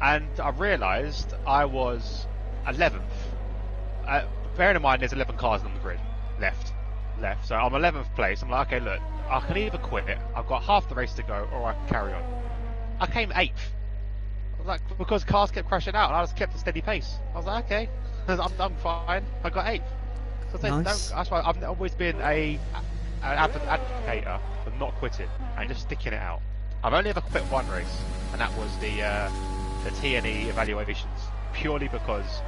and I realised I was 11th. Bearing in mind there's 11 cars on the grid, left. So I'm 11th place. I'm like, okay, look, I can either quit it, I've got half the race to go, or I can carry on. I came 8th. I was like, because cars kept crashing out, and I just kept a steady pace. I was like, okay, I'm fine. I got 8th. So Nice. that's why I've always been an advocator for not quitting and just sticking it out. I've only ever quit one race, and that was the T&E evaluations, purely because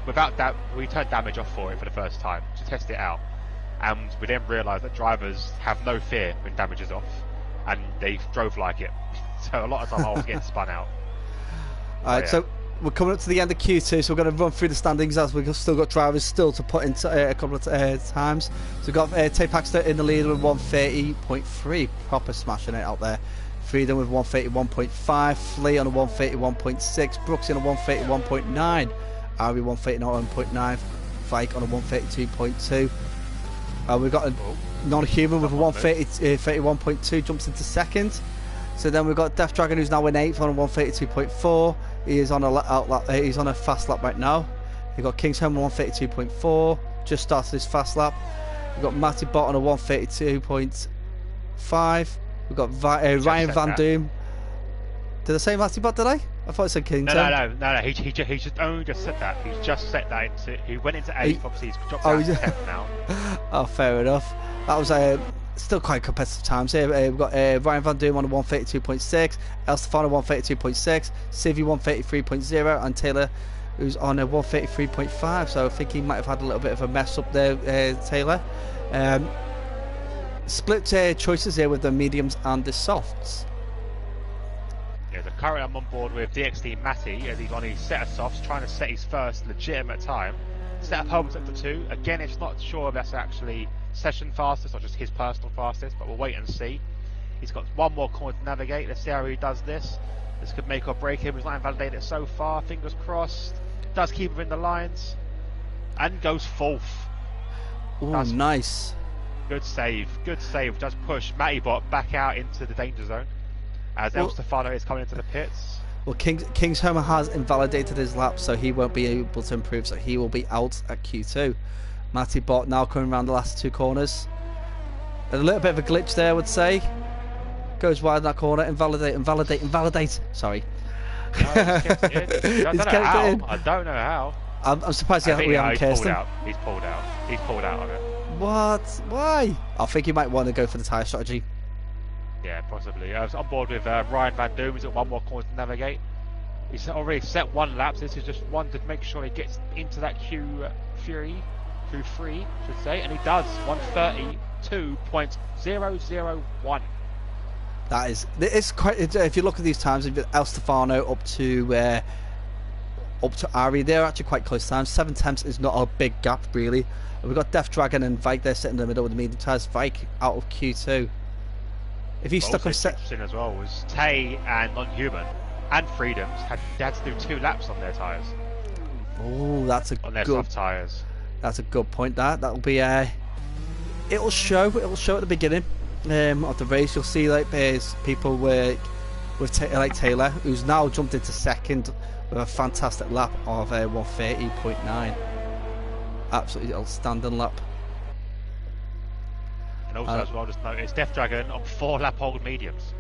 without that we turned damage off for it for the first time to test it out, and we then realised that drivers have no fear when damage is off, and they drove like it. So a lot of time I was getting spun out. Alright, so we're coming up to the end of Q2, so we're going to run through the standings as we've still got drivers still to put into a couple of times. So we've got Tay Paxter in the lead with 130.3, proper smashing it out there. Freedom with 131.5, Flea on a 131.6, Brooks on a 131.9, Ari 131.9, Vike on a 132.2. We've got a non-human with a 131.2, jumps into second. So then we've got Death Dragon, who's now in 8th on a 132.4. He is on he's on a fast lap right now. We've got King's Home on 132.4, just started his fast lap. We've got Matty Bot on a 132.5. We've got Ryan Van Doom. Did I say Matty Bot? Did I? I thought I said King's Home. No. He just only just said that. He's just set that into. He went into 8th. Obviously, he's dropped down to 10th now. Oh, fair enough. That was still quite competitive times here. We've got Ryan Van Doom on a 132.6, El Stefano 132.6, Civi 133.0, and Taylor, who's on a 133.5. So I think he might have had a little bit of a mess up there, Taylor. Split choices here with the mediums and the softs. Yeah, the current I'm on board with DXT Matty, as he's on his set of softs, trying to set his first legitimate time. Set up home sector 2. Again, it's not sure if that's actually session fastest or just his personal fastest, but we'll wait and see. He's got one more corner to navigate. Let's see how he does this. This could make or break him. He's not invalidated so far. Fingers crossed. Does keep within the lines and goes 4th. Oh, nice. Good save. Does push Matty Bot back out into the danger zone as El Stefano is coming into the pits. Well, King's Homer has invalidated his lap, so he won't be able to improve, so he will be out at Q2. Matty Bot now coming around the last 2 corners. A little bit of a glitch there, I would say. Goes wide in that corner. Invalidate. Sorry. No, I don't know how. I'm surprised we haven't cursed him. He's pulled out of it. What? Why? I think he might want to go for the tyre strategy. Yeah, possibly. I was on board with Ryan Van Doom. He's got one more corner to navigate. He's already set 1 lap. So this is just one to make sure he gets into that Q3, should say, and he does 132.001. That is, it's quite. If you look at these times, El Stefano up to Ari, they're actually quite close times. 7 tenths is not a big gap really. And we've got Death Dragon and Vike there sitting in the middle with the medium tyres. Vike out of Q2. If he's stuck on set as well was Tay and Non-Human and Freedoms they had to do 2 laps on their tyres. Oh, that's on their soft tyres. That's a good point. That'll be it'll show at the beginning of the race. You'll see like there's people with like Taylor, who's now jumped into second with a fantastic lap of 130.9. Absolutely outstanding lap. And also as well, just notice Death Dragon on 4 lap hold mediums.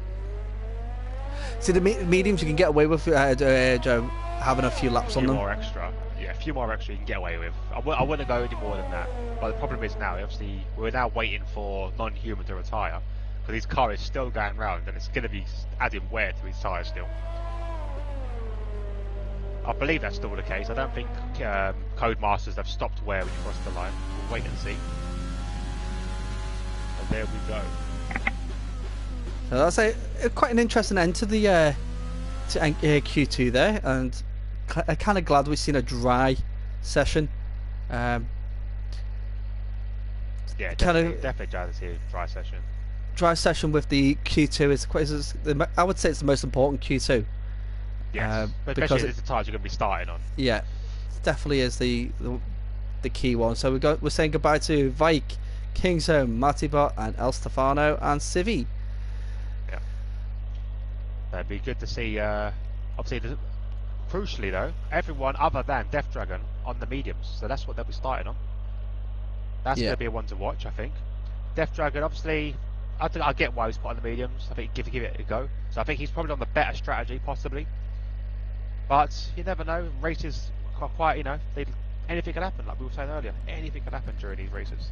See, the mediums you can get away with Joe, having a few laps on them. A few more extra you can get away with. I wouldn't go any more than that. But the problem is now, obviously, we're now waiting for Non-Human to retire because his car is still going round and it's going to be adding wear to his tyres still. I believe that's still the case. I don't think Codemasters have stopped wear when you cross the line. We'll wait and see. And there we go. So that's quite an interesting end to the Q2 there, and I'm kind of glad we've seen a dry session. Yeah, definitely glad to see a dry session. Dry session with the Q2 I would say it's the most important Q2. Yes, because it's the tires you're going to be starting on. Yeah, it definitely is the key one. So we're saying goodbye to Vike, Kingshome, Matibot, and El Stefano and Civi. Yeah, it'd be good to see. Obviously, crucially though, everyone other than Death Dragon on the mediums. So that's what they'll be starting on. That's going to be a one to watch, I think. Death Dragon, obviously, I get why he's put on the mediums. I think give it a go. So I think he's probably on the better strategy, possibly. But you never know. Races are quite, anything can happen. Like we were saying earlier, anything can happen during these races.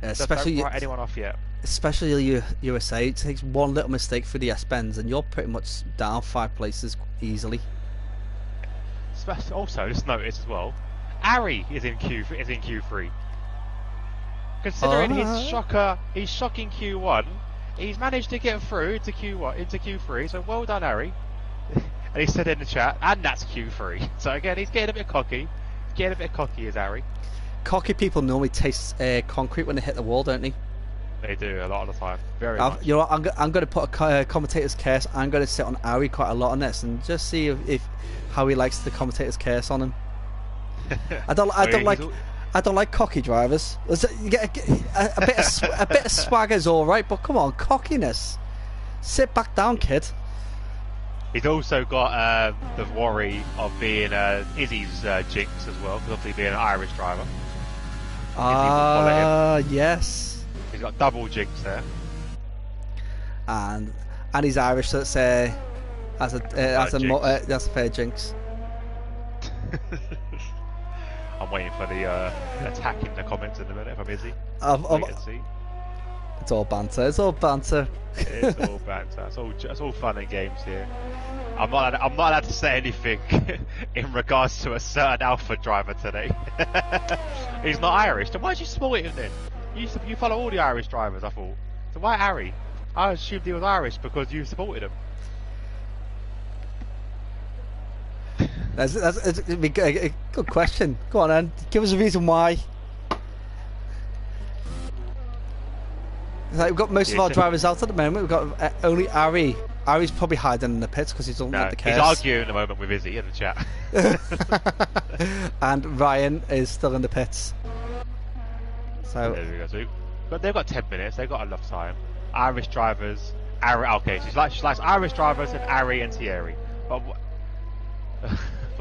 Especially don't write anyone off yet. Especially USA, it takes one little mistake for the S-bends, and you're pretty much down 5 places easily. Also, just notice as well, Ari is in Q3. Considering he's shocking Q1, he's managed to get through into Q3. So well done, Ari. And he said in the chat, and that's Q3. So again, he's getting a bit cocky. Is Ari. Cocky people normally taste concrete when they hit the wall, don't they? They do a lot of the time. Very much. You know what, I'm going to put a commentator's curse. I'm going to sit on Ari quite a lot on this and just see if how he likes the commentator's curse on him. I don't like cocky drivers. You get a bit of swagger's all right, but come on, cockiness. Sit back down, kid. He's also got the worry of being Izzy's jinx as well, because obviously being an Irish driver. Yes. He's got double jinx there. And he's Irish, so it's that's a fair jinx. I'm waiting for the attack in the comments in a minute from Izzy. Wait and see. It's all banter. It's all banter. It's all fun and games here. I'm not allowed to say anything in regards to a certain Alpha driver today. He's not Irish. Then why did you support him then? You follow all the Irish drivers, I thought. So why Ari? I assumed he was Irish because you supported him. That's a good question. Go on, then. Give us a reason why. Like, we've got most of our drivers out at the moment. We've got only Ari. Ari's probably hiding in the pits because he doesn't want the chaos. He's arguing at the moment with Izzy in the chat. And Ryan is still in the pits. So there we go. But they've got 10 minutes. They've got enough time. Irish drivers. Okay, she likes Irish drivers and Ari and Thierry. But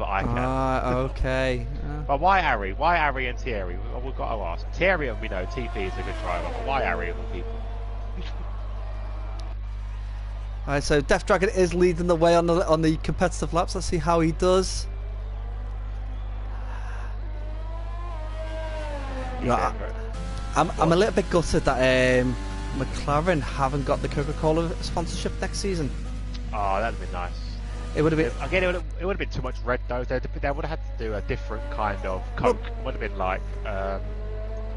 I can. Okay. But why Ari? Why Ari and Thierry? We've got to ask. Thierry, we know TP is a good driver, but why Ari of all people? Alright, so Death Dragon is leading the way on the competitive laps. Let's see how he does. I'm a little bit gutted that McLaren haven't got the Coca-Cola sponsorship next season. Oh, that'd be nice. It would have been again. It would have been too much red though. They would have had to do a different kind of Coke. Would have been like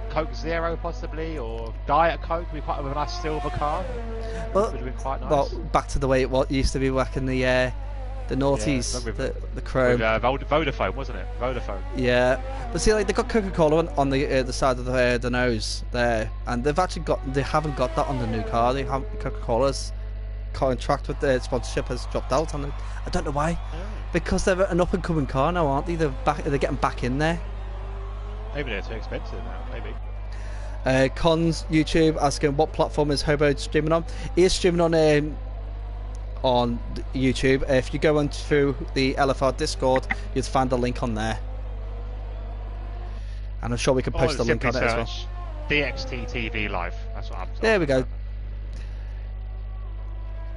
Coke Zero possibly, or Diet Coke. Would be quite a nice silver car. Well, would have been quite nice. Well, back to the way it used to be back in the noughties, the chrome. With, Vodafone, wasn't it? Vodafone. Yeah, but see, like they got Coca-Cola on the side of the nose there, and they haven't got that on the new car. They have Coca-Cola's contract with the sponsorship has dropped out, and I don't know why. Because they're an up and coming car now, aren't they? They're getting back in there. Maybe they're too expensive now. Maybe. Cons YouTube asking what platform is Hobo streaming on. He is streaming on YouTube. If you go on through the LFR Discord, you'd find a link on there, and I'm sure we can post a link on it as well. DXT TV Live. That's what I'm talking. There we go.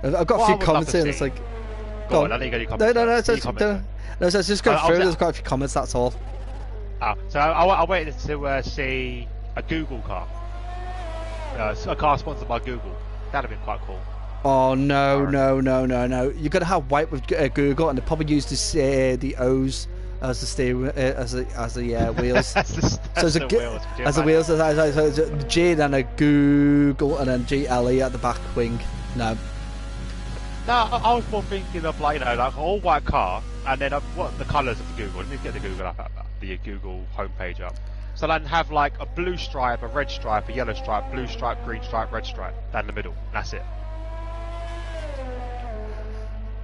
I've got a few comments here. It's like, go on. I think you got your comments. No, so just go through. There's quite a few comments. That's all. So I waited to see a Google car. A car sponsored by Google. That'd have been quite cool. Oh no! You're gonna have white with Google, and they probably use the O's as the steering as the wheels. As the wheels. So a G, then a Google, and then GLE at the back wing. No. No, I was more thinking of like like all white car, and then what the colours of the Google. Let me get the Google up, the Google homepage up. So then have like a blue stripe, a red stripe, a yellow stripe, blue stripe, green stripe, red stripe down the middle. That's it.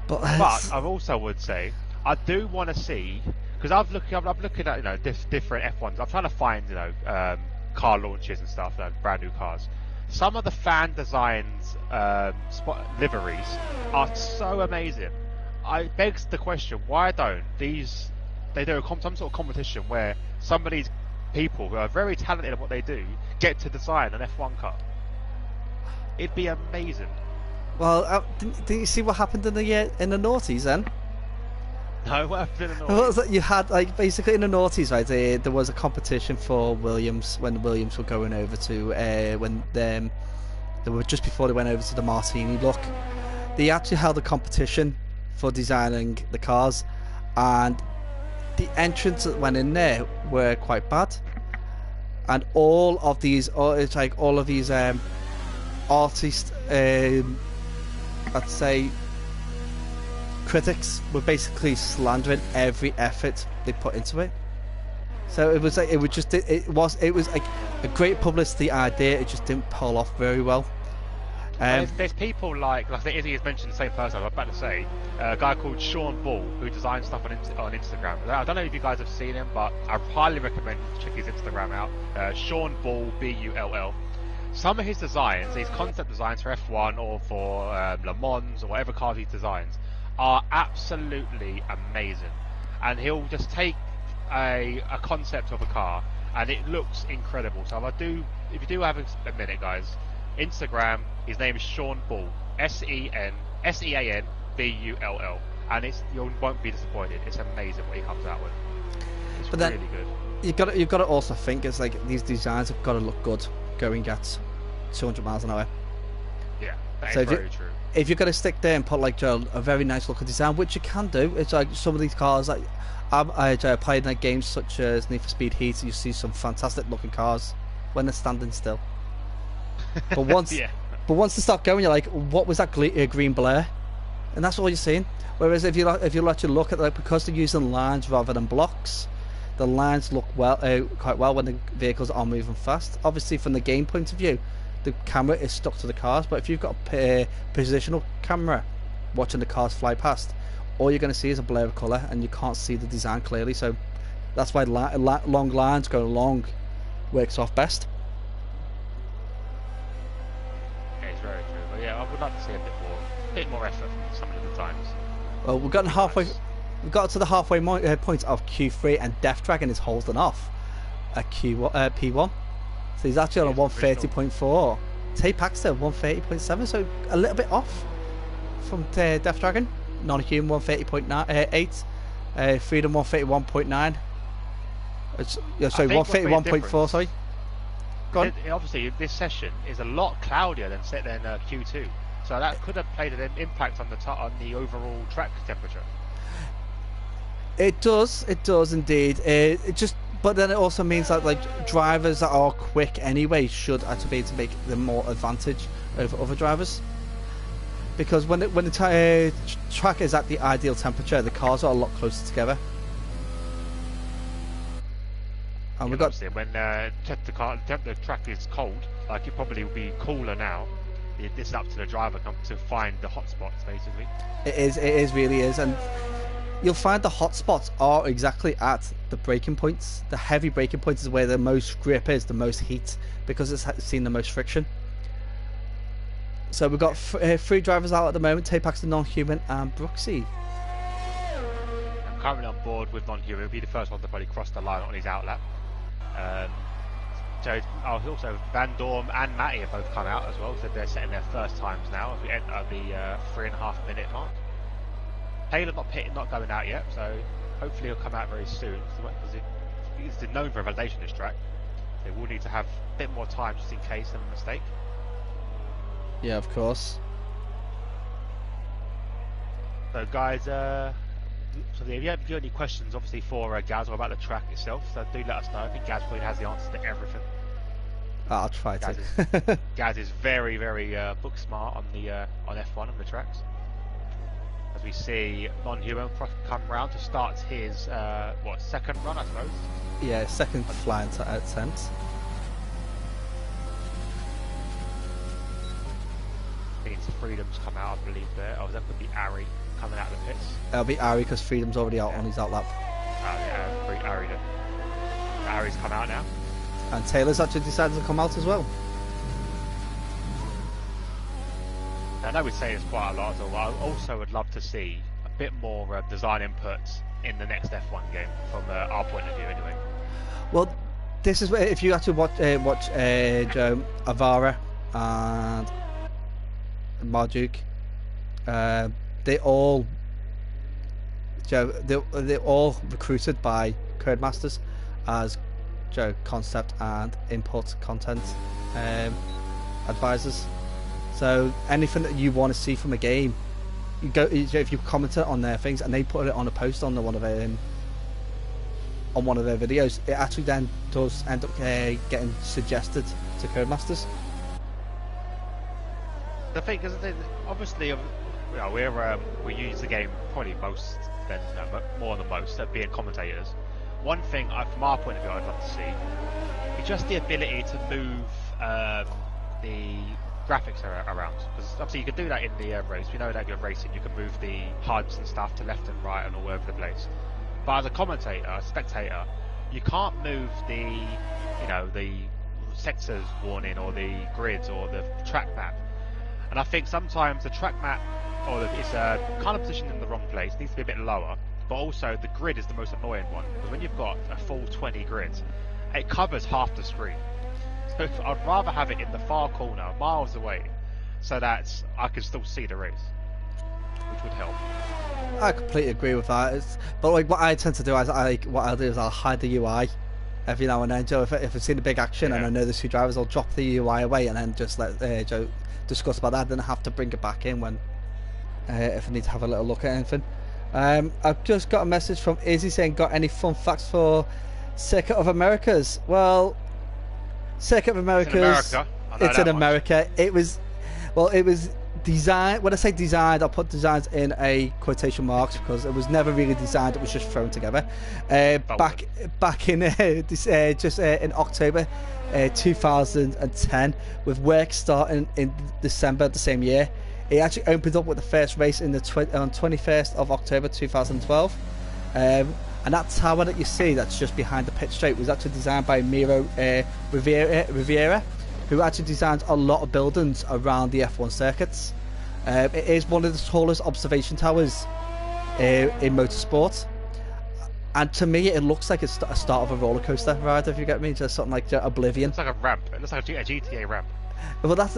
But I also would say I do want to see, because I'm looking at different F1s. I'm trying to find car launches and stuff, brand new cars. Some of the fan designs liveries are so amazing. I begs the question, why don't they do some sort of competition where some of these people who are very talented at what they do get to design an F1 car? It'd be amazing. Well, didn't you see what happened in the noughties then? No, what happened in the noughties? You had basically in the noughties, right? There was a competition for Williams when Williams were going over to they were just before they went over to the Martini look. They actually held a competition for designing the cars, and the entrants that went in there were quite bad, and all of these artists, I'd say critics were basically slandering every effort they put into it. So it was like it was like a great publicity idea. It just didn't pull off very well. There's people like I think Izzy has mentioned the same person. I was about to say a guy called Sean Ball who designs stuff on Instagram. I don't know if you guys have seen him, but I highly recommend check his Instagram out. Sean Ball, Bull. Some of his designs, his concept designs for F1 or for Le Mans or whatever cars he designs, are absolutely amazing. And he'll just take a concept of a car and it looks incredible. So if you do have a minute, guys, Instagram, his name is Sean Ball, Sean Bull, and you won't be disappointed. It's amazing what he comes out with. It's really good. You've got to also think it's like these designs have got to look good going at 200 miles an hour. Yeah, that is very true. If you're going to stick there and put like a very nice looking design, which you can do, it's like some of these cars, like I played in games such as Need for Speed Heat, you see some fantastic looking cars when they're standing still. But once they start going, you're like, what was that green blur? And that's all you're seeing. Whereas if you let you look at because they're using lines rather than blocks, the lines look quite well when the vehicles are moving fast. Obviously, from the game point of view, the camera is stuck to the cars. But if you've got a positional camera watching the cars fly past, all you're going to see is a blur of colour, and you can't see the design clearly. So that's why long lines going along works off best. It's very true. But yeah, I would like to see a bit more effort from some of the times. Well, we've gotten halfway. We've got to the halfway point of Q3, and Death Dragon is holding off at P1. So he's actually on a 130.4. Tay-Paxter 130.7, so a little bit off from Death Dragon. Non-Human 130.8. Freedom 131.9. Sorry, 131.4. Sorry. Go on. Obviously, this session is a lot cloudier than Q2, so that could have played an impact on the overall track temperature. It does indeed. But then it also means that like drivers that are quick anyway should actually be able to make them more advantage over other drivers. Because when the track is at the ideal temperature, the cars are a lot closer together. And when the track is cold, like it probably will be cooler now. It's up to the driver to find the hot spots, basically. It really is, and you'll find the hot spots are exactly at the braking points. The heavy braking points is where the most grip is, the most heat, because it's seen the most friction. So we've got three drivers out at the moment: Tay-Paxter, Non-Human, and Brooksy. I'm currently on board with Non-Human. He'll be the first one to probably cross the line on his outlap. Also Van Dorm and Matty have both come out as well, so they're setting their first times now as we enter the 3.5 minute mark. Taylor not going out yet, so hopefully he'll come out very soon. Because he's known for a validation this track. They will need to have a bit more time just in case of a mistake. Yeah, of course. So guys, if you have any questions, obviously for Gaz or about the track itself, so do let us know. I think Gaz probably has the answer to everything. I'll try to. Gaz is very, very book smart on the on F1 and the tracks. as we see Non-Human come round to start his second run, I suppose. Yeah, second flying attempt. Means Freedom's come out, I believe there. Oh, that could be Ari coming out of the pits. It'll be Ari because Freedom's already out on his outlap. Ari then. Ari's come out now. And Taylor's actually decided to come out as well. I know we say this quite a lot, so I also would love to see a bit more design inputs in the next F1 game from our point of view, anyway. Well, this is where if you actually watch Avara and Marduk, they're all recruited by Codemasters as concept and input content advisors. So anything that you want to see from a game, you go if you comment it on their things and they put it on a post on one of their videos, it actually then does end up getting suggested to Codemasters. The thing is, obviously, we use the game probably more than most at being commentators. One thing from our point of view I'd love to see is just the ability to move the graphics around, because obviously you can do that in the race. We know that you're racing, you can move the HUDs and stuff to left and right and all over the place. But as a commentator, a spectator, you can't move the sectors warning or the grids or the track map. And I think sometimes the track map it's kind of positioned in the wrong place, needs to be a bit lower. But also the grid is the most annoying one, because when you've got a full 20 grids, it covers half the screen. So I'd rather have it in the far corner, miles away, so that I can still see the race, which would help. I completely agree with that. But like what I tend to do is I'll hide the UI every now and then. Joe, if I've seen a big action and I know there's two drivers, I'll drop the UI away and then just let Joe discuss about that. Then I have to bring it back in when if I need to have a little look at anything. I've just got a message from Izzy saying, got any fun facts for Circuit of Americas? Well, Circuit of Americas, it's in America. It was designed. When I say designed, I'll put designs in a quotation marks because it was never really designed. It was just thrown together. Back in in October 2010, with work starting in December the same year. It actually opened up with the first race on 21st of October 2012. And that tower that you see that's just behind the pit straight was actually designed by Miro Riviera, who actually designs a lot of buildings around the F1 circuits. It is one of the tallest observation towers in motorsport. And to me, it looks like it's a start of a roller coaster ride, if you get me, just something like Oblivion. It's like a ramp. It looks like a GTA ramp. Well, that's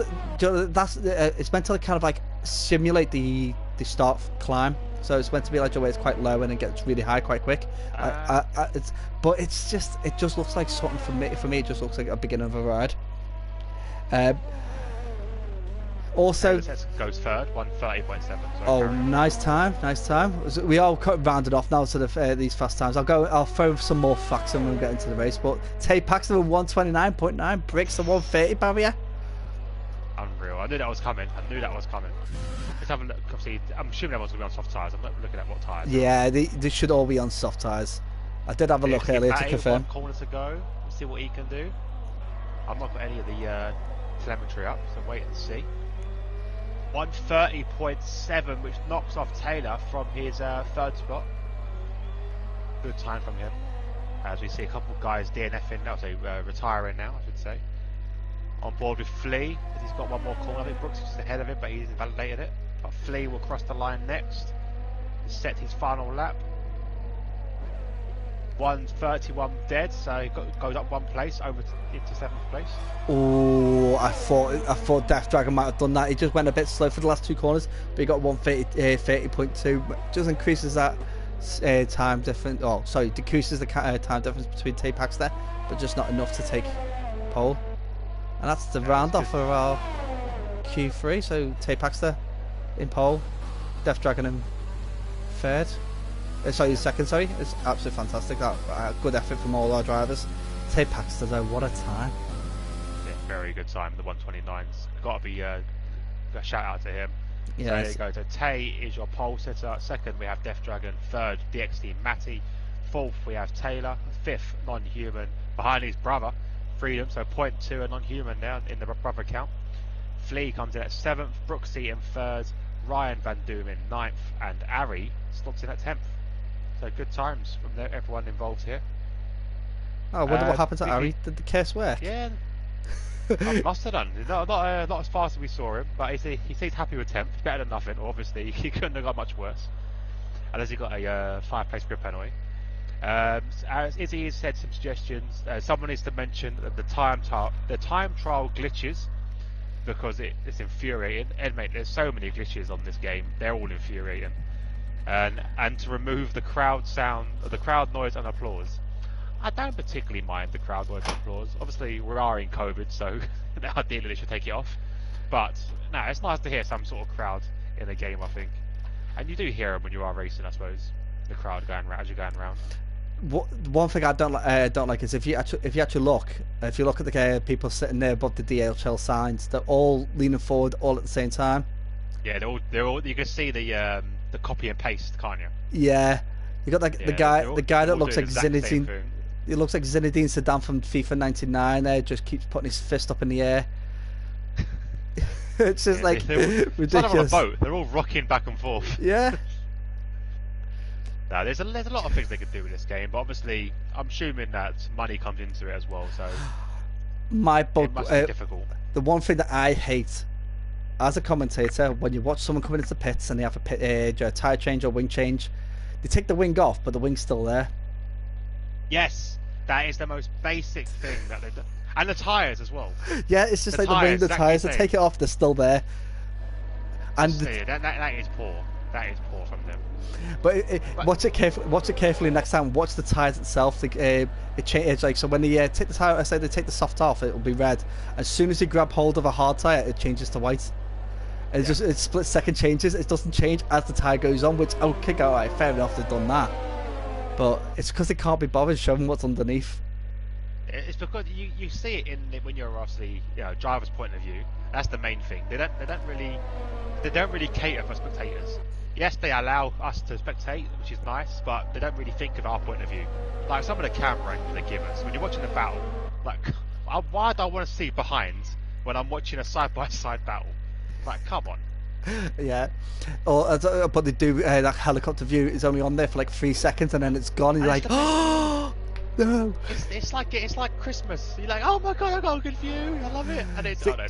it's meant to kind of like simulate the start climb, so it's meant to be like where it's quite low and it gets really high quite quick. But it just looks like something for me. It just looks like a beginning of a ride. Also, goes third, 1:30.7. Oh, nice time. We all rounded off now to these fast times. I'll throw some more facts when we get into the race. But Tate Paxton with 1:29.9 breaks the 1:30 barrier. Unreal. I knew that was coming. Let's have a look. Obviously, I'm assuming everyone's going to be on soft tyres. I'm not looking at what tyres. Yeah, they should all be on soft tyres. I did have a look earlier to confirm. One corner to go. Let's see what he can do. I've not got any of the telemetry up, so wait and see. 1:30.7, which knocks off Taylor from his third spot. Good time from him. As we see a couple of guys DNFing now, so retiring now, I should say. On board with Flea, as he's got one more corner. I think Brooks is ahead of him, but he's invalidated it. But Flea will cross the line next. Set his final lap. 1:31 dead, so he goes up one place into 7th place. Oh, I thought Death Dragon might have done that. He just went a bit slow for the last two corners, but he got 1:30.2. Just increases that time difference. Oh, sorry, decreases the time difference between Tate Paxton, but just not enough to take pole. And that's the round off of our Q3. So Tate Paxton in pole, Death Dragon in third. Second. It's absolutely fantastic. That good effort from all our drivers. Tate Paxton though, what a time! Yeah, very good time. The 1:29's got to be a shout out to him. Yes. So there you go. So Tay is your pole sitter. Second, we have Death Dragon. Third, DXT Matty. Fourth, we have Taylor. Fifth, non-human. Behind his brother, Freedom. So 0.2 a non-human now in the brother count. Flea comes in at 7th. Brooksy in 3rd. Ryan Van Doom in 9th. And Ari slots in at 10th. So good times from everyone involved here. Oh, I wonder what happened to Ari. Did the curse work? Yeah. I must have done. Not as fast as we saw him, but he seems happy with 10th. Better than nothing. Obviously, he couldn't have got much worse. Unless he got a 5-place grip anyway. As Izzy has said some suggestions, someone needs to mention that the time trial glitches, because it's infuriating. And mate, there's so many glitches on this game. They're all infuriating. And to remove the crowd sound, the crowd noise and applause. I don't particularly mind the crowd noise and applause. Obviously, we are in COVID, so ideally they should take it off. But no, it's nice to hear some sort of crowd in a game, I think. And you do hear them when you are racing, I suppose. The crowd going around as you're going around. One thing I don't like is if you actually look at the people sitting there above the DHL signs, they're all leaning forward all at the same time. Yeah, they're all. You can see the copy and paste, can't you? Yeah, you got the guy that looks like Zinedine. He looks like Zinedine Zidane from FIFA 99. There, just keeps putting his fist up in the air. It's just like ridiculous. It's like on a boat. They're all rocking back and forth. Yeah. No, there's a lot of things they could do with this game, but obviously I'm assuming that money comes into it as well. So it must be difficult. The one thing that I hate as a commentator, when you watch someone coming into the pits and they have a tyre change or wing change, they take the wing off, but the wing's still there. Yes, that is the most basic thing that they do. And the tyres as well. Yeah, it's just like the wing, the tyres, they take it off, they're still there. And that is poor. That is poor from them. But watch it carefully next time. Watch the tyres itself. It changes, like, so when they take the tyre, I say they take the soft off, it will be red. As soon as you grab hold of a hard tyre, it changes to white. And it split second changes. It doesn't change as the tyre goes on, which okay, go alright, fair enough, they've done that. But it's because they can't be bothered showing what's underneath. It's because you see it when you're obviously driver's point of view. That's the main thing. They don't really cater for spectators. Yes, they allow us to spectate, which is nice, but they don't really think of our point of view. Like some of the camera angles they give us when you're watching a battle. Like, why do I want to see behind when I'm watching a side-by-side battle? Like, come on. Yeah, but they do that helicopter view is only on there for like 3 seconds and then it's gone. And you're like, oh no! It's like Christmas. You're like, oh my god, I got a good view. I love it, and it's gone.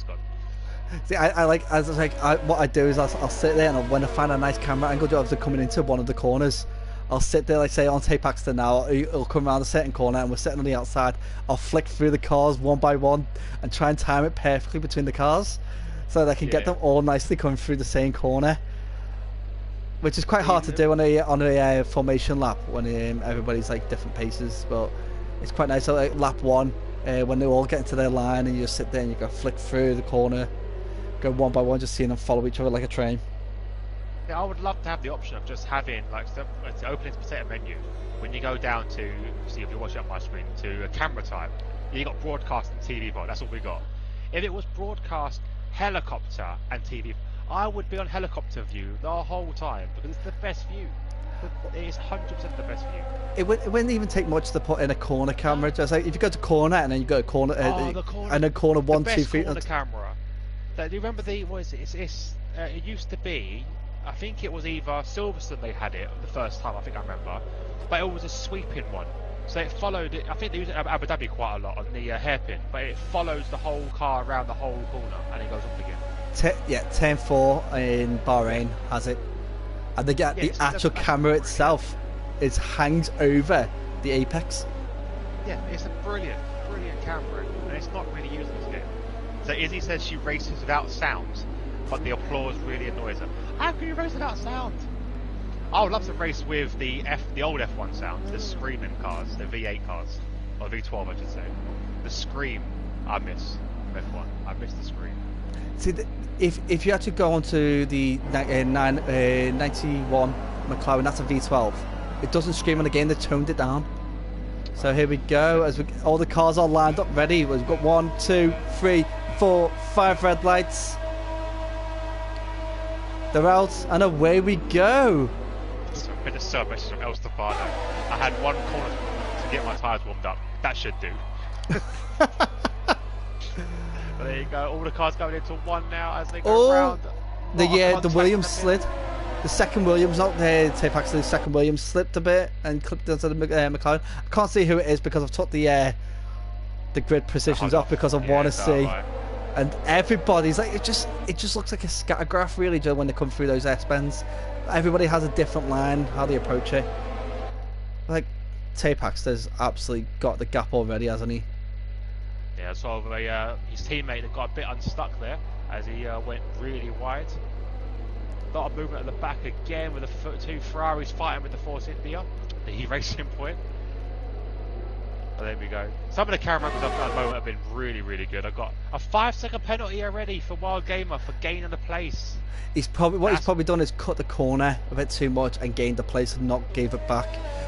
See, what I do is I'll sit there and when I find a nice camera angle, obviously coming into one of the corners, I'll sit there, like say on Tape Paxton now, it'll come around a certain corner and we're sitting on the outside. I'll flick through the cars one by one and try and time it perfectly between the cars, so that I can get them all nicely coming through the same corner, which is quite hard to do on a formation lap when everybody's like different paces. But it's quite nice. So like lap 1, when they all get into their line and you just sit there and you go flick through the corner, go one by one, just seeing them follow each other like a train. Yeah, I would love to have the option of just having like the opening potato menu when you go down to see if you're watching up my screen to a camera type. You got broadcast and TV bar. That's all we got. If it was broadcast, helicopter and TV, I would be on helicopter view the whole time because it's the best view. It is 100% the best view. It wouldn't even take much to put in a corner camera. Just like if you go to corner and then you go to corner, the corner, and then corner 1, 2, 3. Corner camera. Do you remember it used to be, I think it was either Silverstone they had it the first time, I think I remember, but it was a sweeping one. So it followed it. I think they use it in Abu Dhabi quite a lot on the hairpin, but it follows the whole car around the whole corner and it goes up again. Turn 4 in Bahrain has it, and they get the actual camera itself. It hangs over the apex. Yeah, it's a brilliant camera, and it's not really used in this game. So Izzy says she races without sound, but the applause really annoys her. How can you race without sound? I would love to race with the old F1 sound, the screaming cars, the V8 cars, or V12 I should say. The scream I miss from F1. I miss the scream. See, if you actually go onto the 91 McLaren, that's a V12. It doesn't scream on the game. They toned it down. So here we go. All the cars are lined up, ready. We've got 1, 2, 3, 4, 5 red lights. They're out, and away we go. Been a sub message from El Stefano. I had one corner to get my tyres warmed up. That should do. But there you go. All the cars going into one now as they go around. The Williams slid. The second Williams, not the tape actually, the second Williams slipped a bit and clipped into the McLaren. I can't see who it is because I've took the grid positions off because I want to see. And everybody's like, it just looks like a scatter graph really, Joe, when they come through those S-bends. Everybody has a different line, how they approach it. Like, Tapaxter's absolutely got the gap already, hasn't he? Yeah, so his teammate that got a bit unstuck there as he went really wide. A lot of movement at the back again with the two Ferraris fighting with the Force India, the racing point. But there we go. Some of the camera angles I've got at the moment have been really, really good. I've got a 5-second penalty already for Wild Gamer for gaining the place. He's probably done is cut the corner a bit too much and gained the place and not gave it back,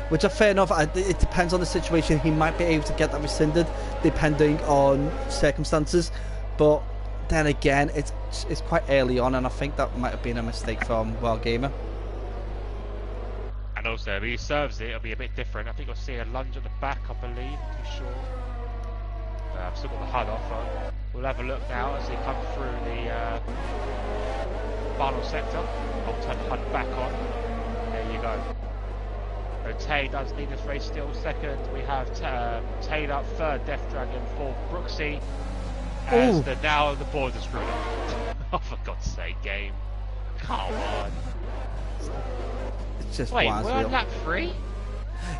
which are fair enough. It depends on the situation. He might be able to get that rescinded depending on circumstances, but then again, it's quite early on, and I think that might have been a mistake from Wild Gamer. And also, if he serves it, it'll be a bit different. I think you'll see a lunge at the back, I believe. I'm too sure. I've still got the HUD off. We'll have a look now as they come through the final sector. I'll turn the HUD back on. There you go. So Tay does lead this race still. Second, we have Taylor. Third, Death Dragon. Fourth, Brooksy. As now the boards are screwed up. Oh, for God's sake, game. Come on. It's just wait, we're on lap 3?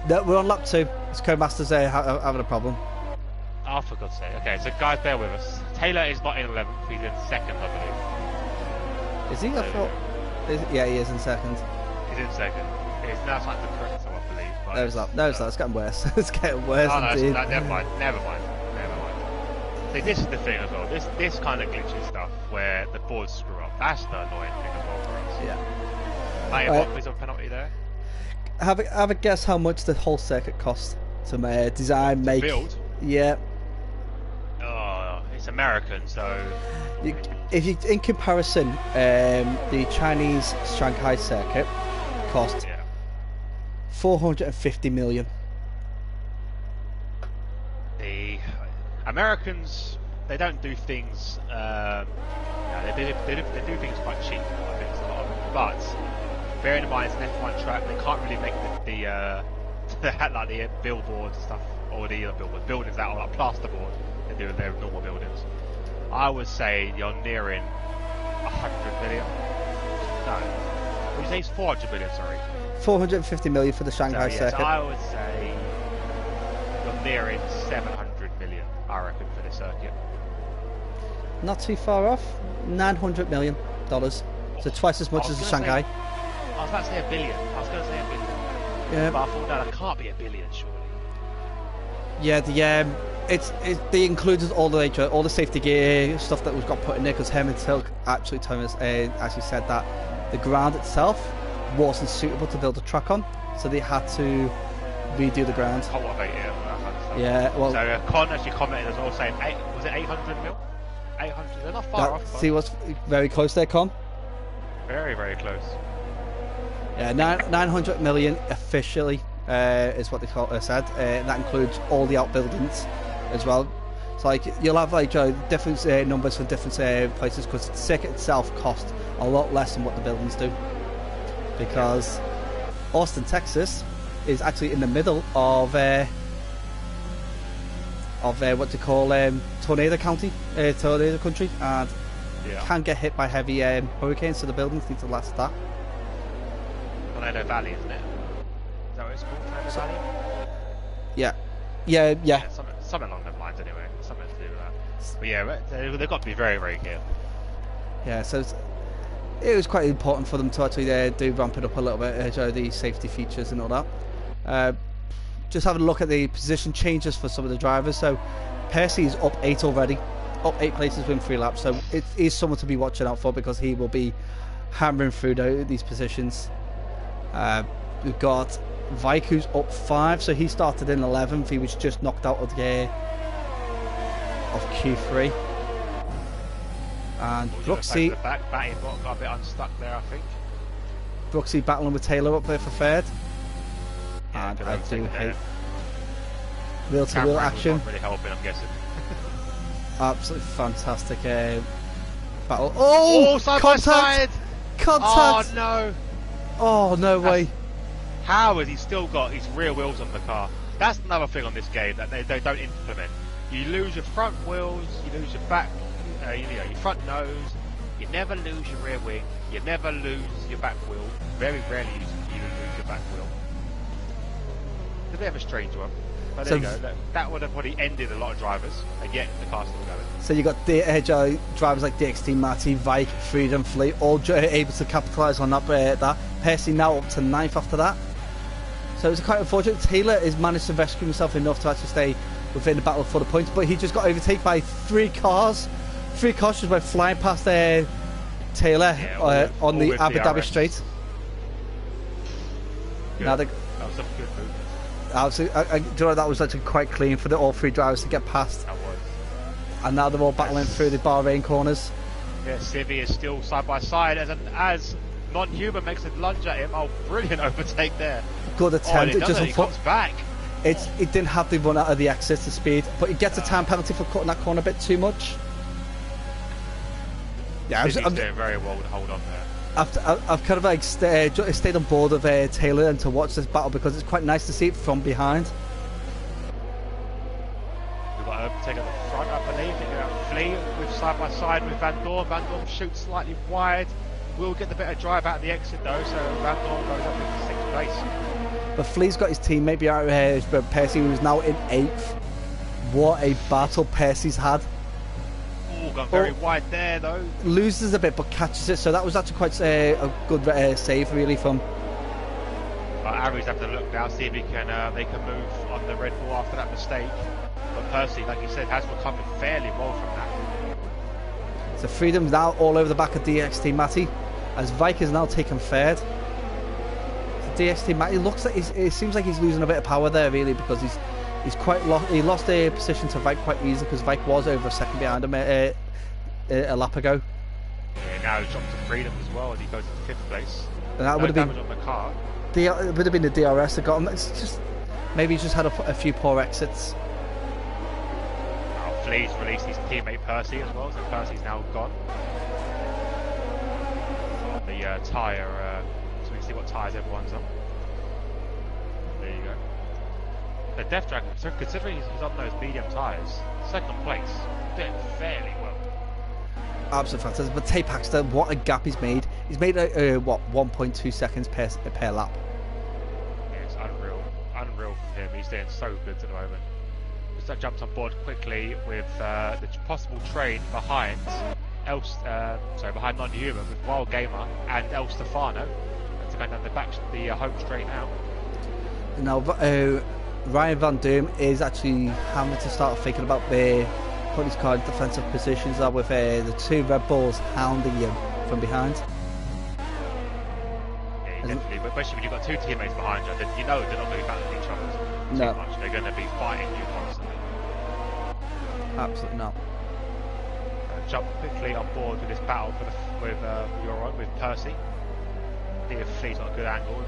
No, we're on lap 2. It's Codemasters having a problem. Oh, for God's sake. Okay, so guys, bear with us. Taylor is not in 11th, he's in 2nd, I believe. Is he? I thought... Yeah, he is in 2nd. He's in 2nd. It's now like the correct, I believe. But there's that. It's getting worse. It's getting worse indeed. No, never mind. See, this is the thing as well. This kind of glitchy stuff where the boards screw up. That's the annoying thing as well for us. Yeah. 90 is a penalty there. Have a guess how much the whole circuit cost to design, make. Build. Yeah. Oh, it's American, so. If you, in comparison, the Chinese Shanghai circuit cost 450 million. The Americans, they don't do things. They do things quite cheap. I think it's a lot of them. But bearing in mind it's an F1 track, they can't really make the billboards and stuff, or the buildings that are like plasterboard. They do their normal buildings. I would say you're nearing 100 million. No, you say it's 400 million. Sorry. 450 million for the Shanghai circuit. So I would say you're nearing 700 million. I reckon for this circuit. Not too far off. $900 million. So twice as much as the Shanghai. I was about to say $1 billion. Yeah. But I thought, no, that can't be $1 billion, surely. Yeah, they included all the safety gear stuff that was got put in there because Herman Tilk actually said that the ground itself wasn't suitable to build a track on, so they had to redo the ground. Oh, what about it? Yeah, well. So Con actually commented as well saying, was it 800 mil? 800. They're not far off. See what's very close there, Con. Very, very close. Yeah, 900 million officially is what they said. That includes all the outbuildings as well. So like you'll have like different numbers for different places because the circuit itself costs a lot less than what the buildings do. Because Austin, Texas, is actually in the middle of what they call tornado country, and can get hit by heavy hurricanes. So the buildings need to last that. Tornado Valley, isn't it? Is that what it's called? Tornado Valley? Yeah. Something along those lines, anyway. Something to do with that. But yeah, they've got to be very, very careful. Yeah, so it was quite important for them to actually do ramp it up a little bit, the safety features and all that. Just having a look at the position changes for some of the drivers. So Percy is up 8 already, up 8 places within 3 laps. So it is someone to be watching out for because he will be hammering through these positions. We've got Vike who's up 5, so he started in 11th. He was just knocked out of the Q3. And Brooksy got a bit unstuck there, I think. Brooksy battling with Taylor up there for third. Yeah, and I do hate wheel-to-wheel action. Not really helping, I'm guessing. Absolutely fantastic battle. Oh, side contact! by side! Contact! Oh no! Oh no way! How has he still got his rear wheels on the car? That's another thing on this game that they don't implement. You lose your front wheels, you lose your back, your front nose. You never lose your rear wing. You never lose your back wheel. Very rarely you lose your back wheel. It's a bit of a strange one. But there you go. That would have probably ended a lot of drivers, and yet the car's still going. So you got drivers like DXT, Matty, Vike, Freedom, Fleet, all able to capitalise on that. Percy now up to 9th after that. So it's quite unfortunate. Taylor has managed to rescue himself enough to actually stay within the battle for the points, but he just got overtaken by 3 cars. 3 cars just went flying past Taylor on the Abu Dhabi straight. Now that was some good movement. Do you know, that was actually quite clean for all 3 drivers to get past. That was. And now they're all battling through the Bahrain corners. Yeah, Civi is still side by side as non-human makes a lunge at him. Oh, brilliant overtake there. Good attempt. It comes back. It didn't have the run out of the exit to speed, but he gets a time penalty for cutting that corner a bit too much. Yeah, I'm doing very well to hold on there. I've kind of like stayed on board of Taylor and to watch this battle because it's quite nice to see it from behind. We've got overtake at the front, I believe. They're going to flee with side by side with Van Dorn. Van Dorn shoots slightly wide. We'll get the better drive out of the exit though, so Van Dorn goes up into 6th place. But Flea's got his teammate behind Percy, who's now in 8th. What a battle Percy's had. Gone very wide there though. Loses a bit but catches it, so that was actually quite a good save really from. Aries have to look now, see if they can move on the Red Bull after that mistake. But Percy, like you said, has recovered fairly well from that. So Freedom's now all over the back of DXT Matty, as Vike is now taken 3rd. So DXT Matty looks like it seems like he's losing a bit of power there really, because he's quite he lost a position to Vike quite easily because Vike was over a second behind him a lap ago. Yeah, now he's dropped to Freedom as well, and he goes into 5th place. And that would have been on the car. It would have been the DRS that got him. It's just maybe he's just had a few poor exits. Flea's released his teammate Percy as well, so Percy's now gone. On the tyre, so we can see what tyres everyone's on. There you go. The Death Dragon, so considering he's on those medium tyres, 2nd place, doing fairly well. Absolutely fantastic. But Tay Paxton, what a gap he's made. He's made 1.2 seconds per lap. Yeah, it's unreal from him. He's doing so good at the moment. Just jumped on board quickly with the possible train behind behind Non-Human with Wild Gamer and El Stefano, and to go down the home straight now. Now Ryan Van Doom is actually having to start thinking about putting his car in defensive positions now with the 2 Red Bulls hounding him from behind. Yeah, definitely, but especially when you've got 2 teammates behind you, then you know they're not going to be battling each other too much. They're going to be fighting you constantly. Absolutely not. Jump quickly on board with this battle with Percy. See if Flea's got a good angle.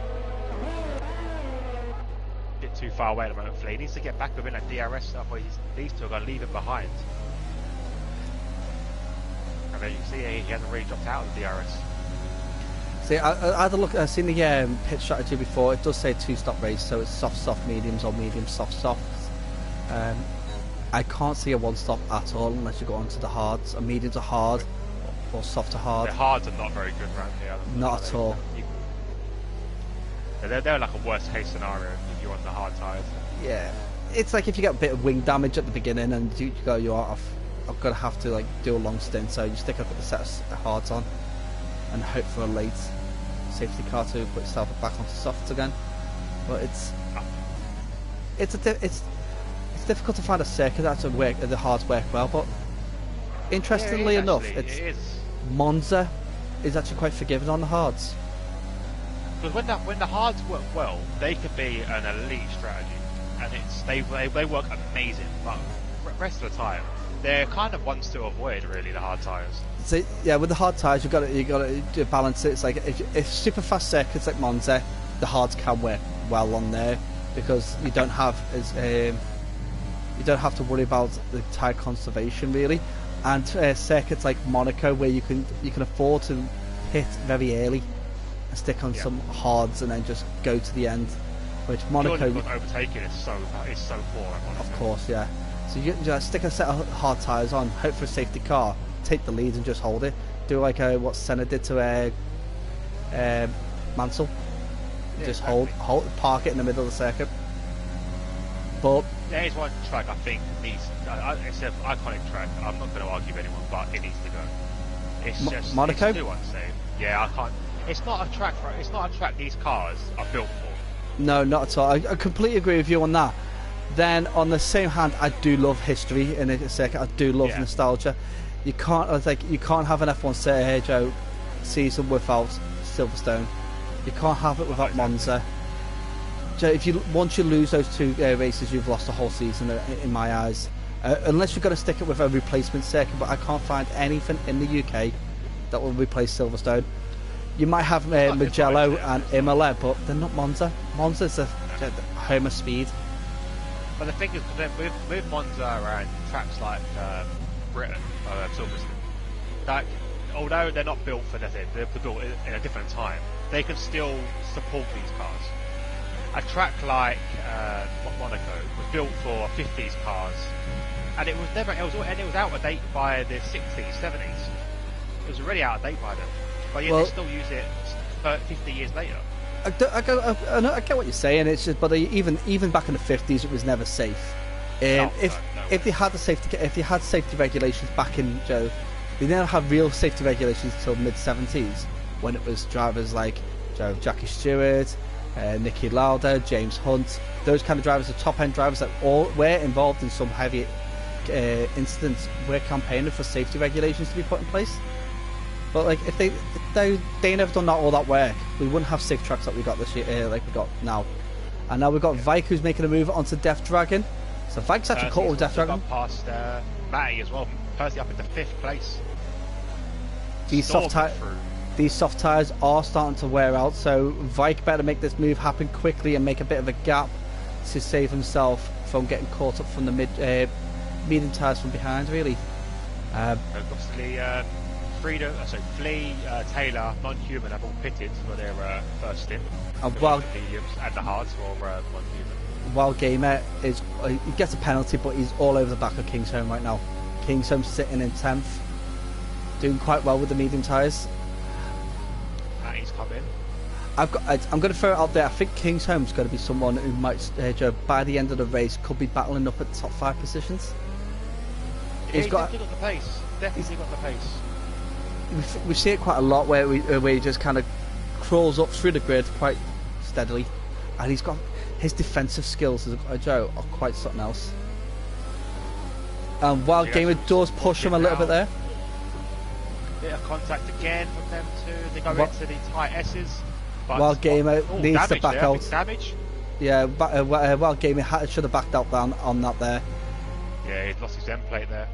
Bit too far away at the moment. Flea needs to get back within a DRS stuff, or these 2 are going to leave him behind. And then you can see he hasn't really dropped out of the DRS. See, I had a look. I've seen the pit strategy before. It does say 2-stop race, so it's soft mediums or medium softs. I can't see a 1-stop at all unless you go onto the hards. A medium to hard or soft to hard. The hards are not very good around here. Not at all. They're like a worst case scenario if you're on the hard tyres. Yeah, it's like if you get a bit of wing damage at the beginning and I'm gonna have to like do a long stint, so you just stick up with the set of hards on and hope for a late safety car to put yourself back onto softs again. But it's difficult to find a circuit that the hards work well. But interestingly enough, Monza is actually quite forgiving on the hards. Because when the hards work well, they can be an elite strategy, and they work amazing. But rest of the time, they're kind of ones to avoid, really, the hard tyres. So yeah, with the hard tyres, you got to balance it. It's like if super fast circuits like Monza, the hards can work well on there because you don't have to worry about the tyre conservation really, and circuits like Monaco where you can afford to hit very early and stick on some hards and then just go to the end. Which Monaco overtaking is so poor. Of course, yeah. So you just stick a set of hard tyres on, hope for a safety car, take the lead and just hold it. Do like what Senna did to Mansell. Yeah, just exactly. hold, park it in the middle of the circuit. But there is one track I think needs. It's an iconic track. I'm not going to argue with anyone, but it needs to go. It's just Monaco. It's too unsafe. Yeah, I can't. It's not a track. It's not a track these cars are built for. No, not at all. I completely agree with you on that. Then, on the same hand, I do love history in a circuit. I do love nostalgia. You can't have an F1 season without Silverstone. You can't have it without Monza. Once you lose those two races, you've lost the whole season in my eyes. Unless you're going to stick it with a replacement circuit, but I can't find anything in the UK that will replace Silverstone. You might have Mugello and Imola, but they're not Monza. Monza's a home of speed. But the thing is, with Monza and tracks like Britain, Silverstone, like, although they're not built for nothing, they're built in a different time, they can still support these cars. A track like Monaco was built for 50s cars, and it was out of date by the 60s, 70s. It was already out of date by then, but yet they still use it 50 years later. I get what you're saying. It's just, but even back in the 50s, it was never safe. If they had safety regulations back in they never had real safety regulations until mid 70s, when it was drivers like Jackie Stewart, Niki Lauda, James Hunt, those kind of drivers, the top end drivers that all were involved in some heavy incidents, were campaigning for safety regulations to be put in place. But like if they never done all that work, we wouldn't have safe tracks that we got this year, like we got now. And now we've got Vike, who's making a move onto Death Dragon. So Vike's actually caught with Death Dragon. Got past Matty as well. Percy up into 5th place. These soft tyres are starting to wear out, so Vike better make this move happen quickly and make a bit of a gap to save himself from getting caught up from the medium tyres from behind, really. Obviously, Flea, Taylor, Non-Human have all pitted for their first stint. While the mediums and the hards for Non-Human. While Gamer he gets a penalty, but he's all over the back of Kingsholm right now. Kingsholm sitting in 10th, doing quite well with the medium tyres. He's come in. I'm going to throw it out there. I think Kingsholm's going to be someone who might, by the end of the race, could be battling up at the top 5 positions. He's definitely got the pace. Definitely got the pace. We see it quite a lot where he just kind of crawls up through the grid quite steadily, and he's got his defensive skills are quite something else. While Gamer does push him a little bit there. Bit of contact again from them two. They go into the tight S's. While Gamer needs to back out. Damage. Yeah, while Gamer should have backed out down on that there. Yeah, he'd lost his end plate there.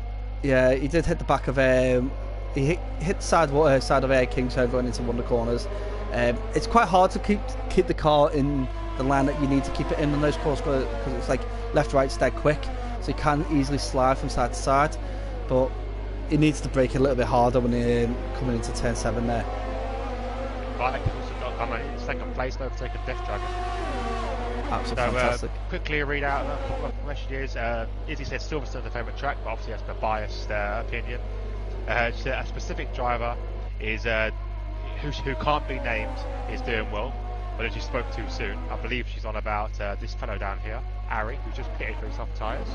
Yeah, he did hit the back of he hit the side of Kingsholm going into one of the corners. It's quite hard to keep the car in the line that you need to keep it in on those corners because it's like left right dead quick, so you can easily slide from side to side. But he needs to brake a little bit harder when coming into turn 7 there. Right, also got come in second place, overtaken Death Dragon. Absolutely fantastic. Quickly read out a couple of messages. Izzy said Silverstone's a favourite track, but obviously that's a biased opinion. A specific driver is who can't be named is doing well, but as you spoke too soon, I believe she's on about this fellow down here, Ari, who just pitted for his soft tyres.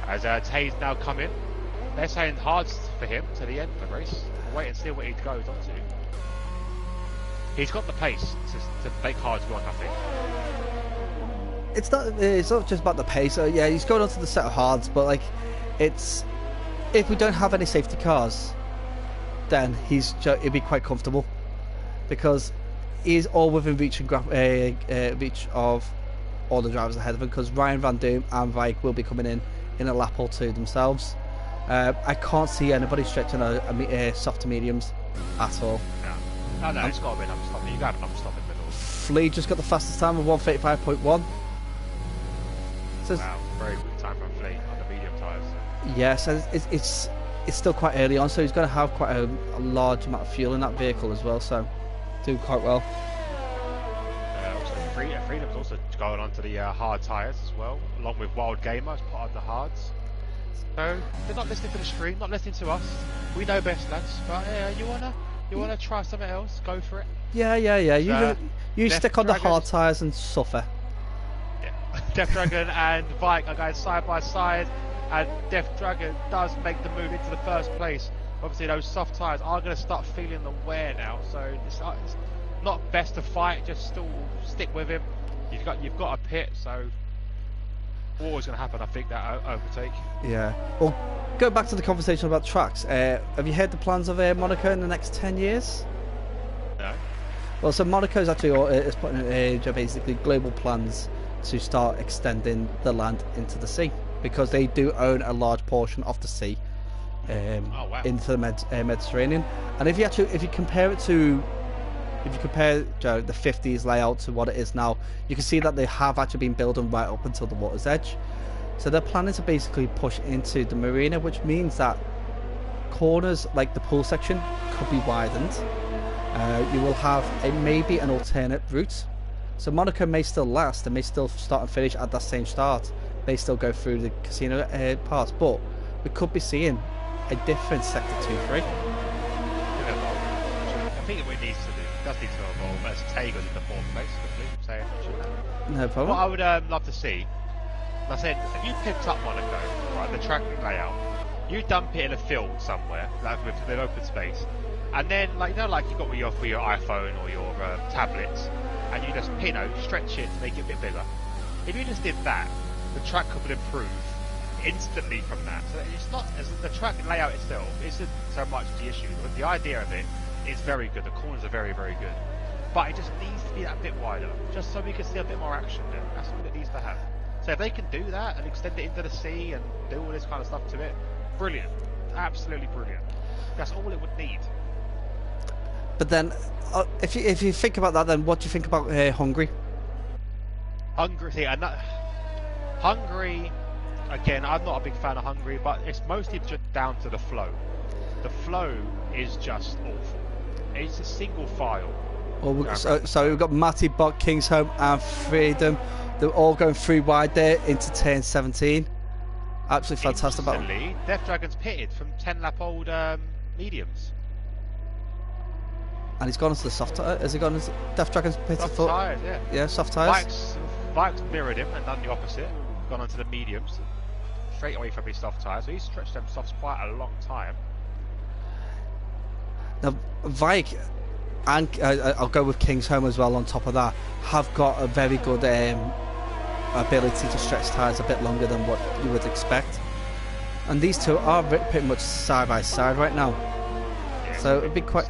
As Tay's now come in, they're saying hards for him to the end of the race. We'll wait and see what he goes on to. He's got the pace to make hards work, I think. It's not just about the pace. Yeah, he's going onto the set of hards, but like, it's if we don't have any safety cars, then he'll be quite comfortable because he's all within reach of all the drivers ahead of him. Because Ryan Van Doom and Vike will be coming in in a lap or two themselves. I can't see anybody stretching a soft to mediums at all. No, it's got to be an understopping. You got an understopping middle. Flea just got the fastest time of 1:35.1. So wow, very good time for Flea on the medium tyres. Yeah, so it's still quite early on, so he's going to have quite a large amount of fuel in that vehicle as well, so doing quite well. Also, Freedom's also going on to the hard tyres as well, along with Wild Gamer as part of the hards. So they're not listening to the stream, not listening to us. We know best, lads. But you wanna try something else? Go for it. Yeah. You stick on the hard tyres and suffer. Yeah. Death Dragon and Vike are going side by side, and Death Dragon does make the move into the first place. Obviously, those soft tyres are going to start feeling the wear now, so it's not best to fight. Just still stick with him. You've got a pit, so always going to happen. I think that overtake. Yeah. Well, go back to the conversation about tracks. Have you heard the plans of Monaco in the next 10 years? No. Well, so Monaco's actually is putting basically global plans to start extending the land into the sea, because they do own a large portion of the sea into the Mediterranean. And if you compare it to the 50s layout to what it is now, you can see that they have actually been building right up until the water's edge. So they're planning to basically push into the marina, which means that corners like the pool section could be widened. You will have maybe an alternate route. So Monaco may still last, and may still start and finish at that same start. May still go through the casino parts, but we could be seeing a different sector 2-3. I think what it needs to do, does need to evolve, as Tago's in the fourth place, quickly. No problem. What I would love to see, like I said, if you picked up Monaco, right, the track layout, you dump it in a field somewhere, like with an open space, and then like you got with your iPhone or your tablets, and you just stretch it to make it a bit bigger. If you just did that, the track could improve instantly from that. So it's not the track layout itself isn't so much the issue, but the idea of it is very good. The corners are very, very good, but it just needs to be that bit wider, just so we can see a bit more action there. That's all it needs to have. So if they can do that and extend it into the sea and do all this kind of stuff to it, brilliant, absolutely brilliant. That's all it would need. But then, if you think about that, then what do you think about Hungary? Hungary, again, I'm not a big fan of Hungary, but it's mostly just down to the flow. The flow is just awful. It's a single file. Well, so we've got Matty, Bot, Kingsholm and Freedom. They're all going through wide there into turn 17. Absolutely fantastic battle. Death Dragon's pitted from 10-lap-old mediums. And he's gone into the soft tyres. Has he gone into Death Dragon's pitted soft for? Tyres, yeah. Yeah, soft tyres. Vike's mirrored him and done the opposite. Gone onto the mediums. Straight away from his soft tyres. So he's stretched them softs quite a long time. Now, Vike, and I'll go with Kingsholm as well on top of that, have got a very good ability to stretch tyres a bit longer than what you would expect. And these two are pretty much side by side right now. Yeah, so it'd be quite...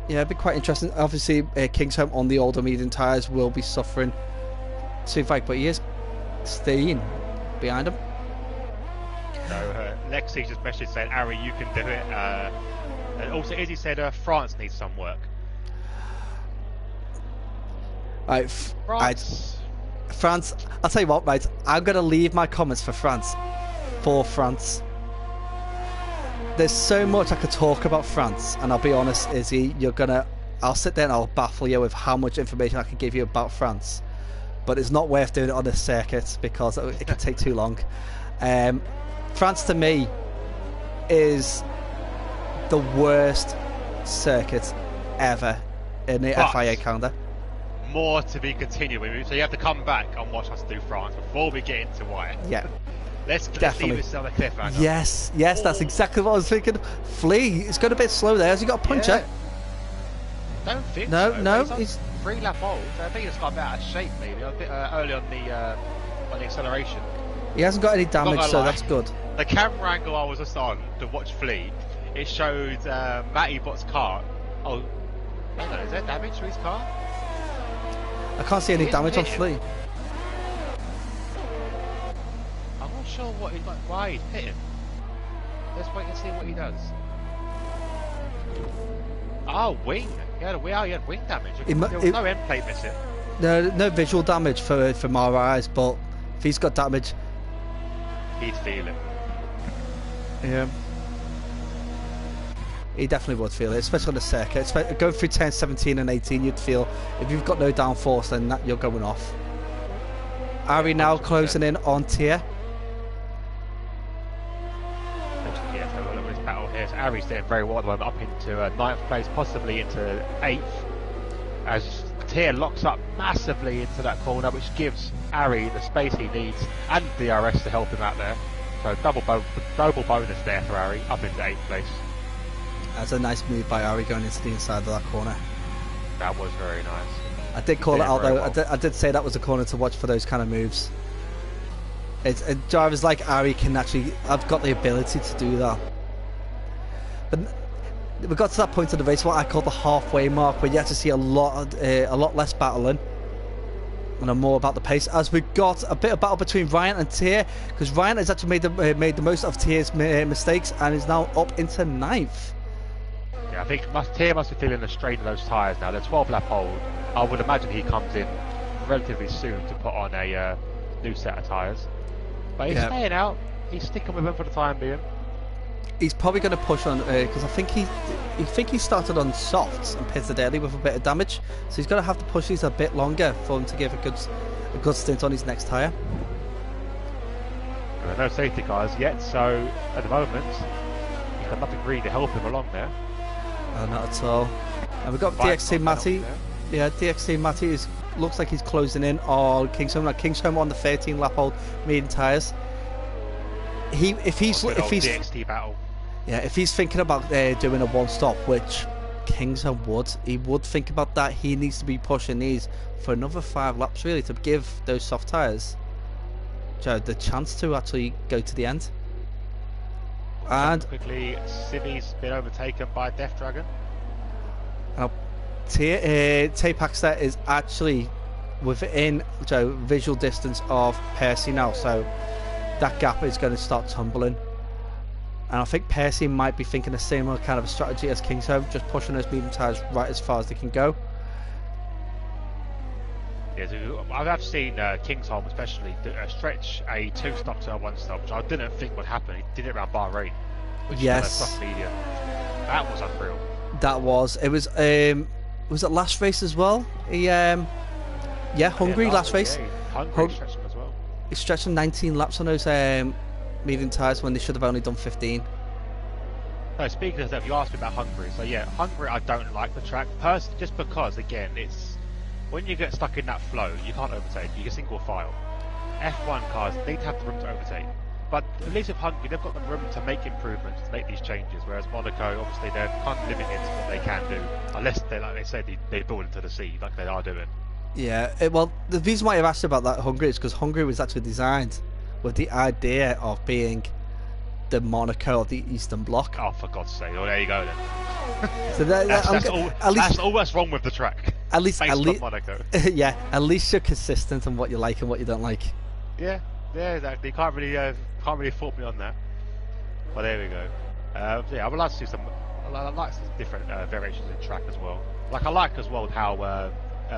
Yeah, it'd be quite interesting. Obviously, Kingsholm on the older medium tyres will be suffering to Vike, but he is staying behind him. So Lexi just messaged saying, Ari, you can do it. And also, Izzy said France needs some work. Right, France, I'll tell you what, right, I'm going to leave my comments for France. There's so much I could talk about France, and I'll be honest, Izzy, I'll sit there and I'll baffle you with how much information I can give you about France. But it's not worth doing it on this circuit because it could take too long. France to me is the worst circuit ever in the FIA calendar. More to be continuing, so you have to come back and watch us do France before we get into why. Yeah. Let's leave this on a cliffhanger. Yes, that's exactly what I was thinking. Flea, it's got a bit slow there. Has he got a puncher? Yeah. Don't think so. No, he's 3 lap old. So I think it's got a bit out of shape maybe, a bit early on the acceleration. He hasn't got any damage, so that's good. The camera angle I was just on to watch Flea, it showed Matty Bot's car. Oh, no, is there damage to his car? I can't see any damage on Flea. I'm not sure what he's like. Why he's pitting. Let's wait and see what he does. Oh, wing. He had wing damage. There was no end plate missing. No visual damage from our eyes, but if he's got damage, he'd feel it. Yeah. He definitely would feel it, especially on the circuit. Going through turn 17 and 18, you'd feel if you've got no downforce, then you're going off. Ari now closing in on Tier. Yeah, so we'll look at this battle here. So Ari's doing very well at the moment, up into 9th place, possibly into 8th. As Tier locks up massively into that corner, which gives Ari the space he needs and DRS to help him out there. So double bonus there for Ari, up into 8th place. That's a nice move by Ari going into the inside of that corner. That was very nice. I did call it out though. Well. I did say that was a corner to watch for those kind of moves. Drivers like Ari can actually have got the ability to do that. But we got to that point of the race, what I call the halfway mark, where you have to see a lot less battling and more about the pace. As we got a bit of battle between Ryan and Tier, because Ryan has actually made the most of Tier's mistakes and is now up into 9th. Yeah, I think Tier must be feeling the strain of those tyres now. They're 12-lap hold. I would imagine he comes in relatively soon to put on a new set of tyres. But he's staying out. He's sticking with him for the time being. He's probably going to push on because I think he started on softs and pitted early with a bit of damage. So he's going to have to push these a bit longer for him to give a good stint on his next tyre. There are no safety cars yet, so at the moment he's got nothing really to help him along there. Not at all. And we've got DXT Matty. Yeah, DXT Matty looks like he's closing in on Kingsholm. Like Kingsholm on the 13 lap hold medium tyres. If he's DXT battle. Yeah, if he's thinking about doing a one stop, which Kingsholm would, he would think about that. He needs to be pushing these for another 5 laps really to give those soft tyres the chance to actually go to the end. And quickly, Civi's been overtaken by Death Dragon. T-Paxter is actually within visual distance of Percy now, so that gap is going to start tumbling. And I think Percy might be thinking the same kind of a strategy as Kingsholm, just pushing those medium tyres right as far as they can go. Yeah, I've seen Kingsholm especially stretch a 2-stop to a 1-stop, which I didn't think would happen. He did it around Bahrain, which yes, is medium. That was unreal. That was. It was it last race as well? Hungary last race. Yeah, Hungary stretched him as well. He stretched them 19 laps on those medium tyres when they should have only done 15. No, speaking of that, you asked me about Hungary. So yeah, Hungary, I don't like the track just because again, it's when you get stuck in that flow, you can't overtake. You get single file. F1 cars need to have the room to overtake, but at least with Hungary, they've got the room to make improvements, to make these changes. Whereas Monaco, obviously, they're kind of limited to what they can do, unless they, like they said, they build into the sea, like they are doing. Yeah, well, the reason why I've asked about that Hungary is because Hungary was actually designed with the idea of being the Monaco of the Eastern Bloc. Oh, for God's sake! Well, there you go then. So that's all that's wrong with the track. At least Monaco. Yeah, at least you're consistent on what you like and what you don't like. Yeah, exactly. You can't really fault me on that. But there we go. Yeah, I would like to see some. I like some different variations in track as well. Like I like as well how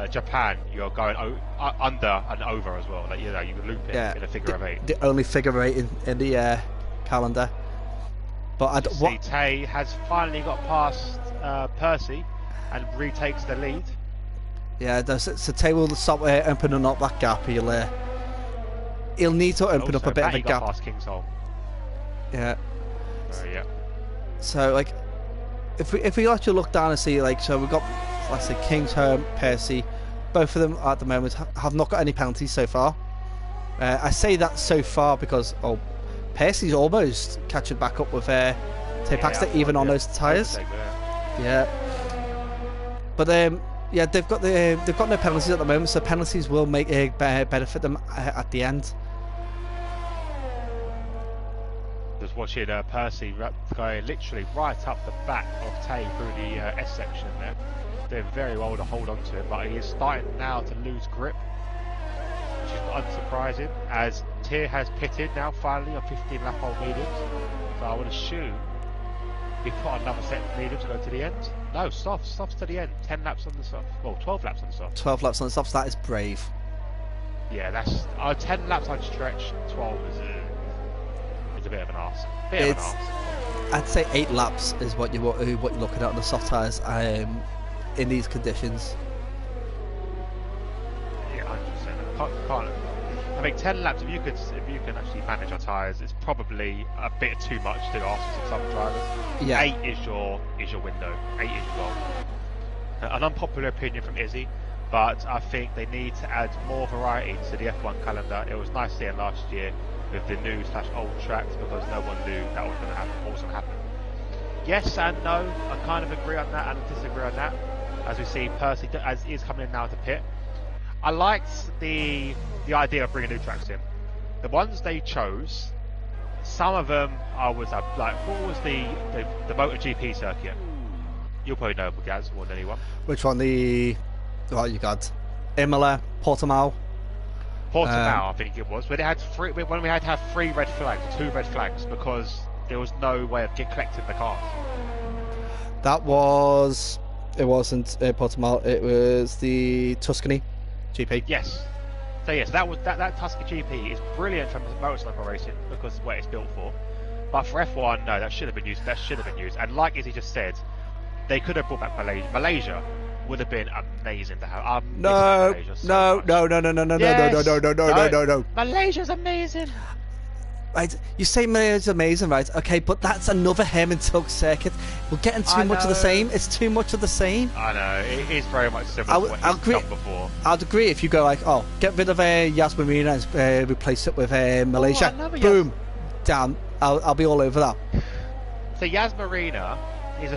Japan, you're going under and over as well. Like you can loop it in a figure of 8. The only figure 8 in the calendar. But Tay has finally got past Percy and retakes the lead. Yeah, so Tay will stop opening up that gap. He'll need to open up a bit of a gap. Past Kingsholm. Yeah. Yeah. So like, if we actually look down and see so we've got, let's say, Kingsholm, Percy, both of them at the moment have not got any penalties so far. I say that so far because Percy's almost catching back up with Paxton even on those tyres. Yeah. But they've got no penalties at the moment, so penalties will make benefit them at the end. Just watching Percy going literally right up the back of Tay through the S section there. Doing very well to hold on to it, but he is starting now to lose grip, which is unsurprising as here has pitted now finally on 15 lap old mediums. So I would assume we put another set of mediums to go to the end. No, softs to the end. 10 laps on the soft. Well, 12 laps on the soft. 12 laps on the softs. That is brave. Yeah, that's 10 laps I'd stretch. 12 is a bit of an arse. I'd say 8 laps is what you're looking at on the soft tyres in these conditions. Yeah, 100%. Can't. I think 10 laps. If you can actually manage your tyres, it's probably a bit too much to ask for some drivers. Yeah. 8 is your window. 8 is your goal. An unpopular opinion from Izzy, but I think they need to add more variety to the F1 calendar. It was nice seeing last year with the new/old tracks because no one knew that was going to happen. What was going to happen? Yes and no. I kind of agree on that and disagree on that. As we see, Percy as is coming in now to pit. I liked the idea of bringing new tracks in. The ones they chose, some of them I was like, what was the MotoGP circuit? You'll probably know, Gaz, more than anyone. Which one? You got Imola, Portimao. I think it was. When we had to have 3 red flags, 2 red flags, because there was no way of collecting the cars. It wasn't Portimao. It was the Tuscany GP. Yes. So yes, that Tuscany GP is brilliant for motorcycle racing because of what it's built for. But for F1, no, that should have been used. And like Izzy just said, they could have brought back Malaysia. Malaysia would have been amazing to have. No. Malaysia's amazing. Right, you say Malaysia's amazing, right? Okay, but that's another hem and tuck circuit. We're getting too much of the same. It's too much of the same. I know, it is very much similar to what he's done before. I'd agree if you go like, oh, get rid of Yas Marina and replace it with Malaysia. Boom, down. I'll be all over that. So Yas Marina is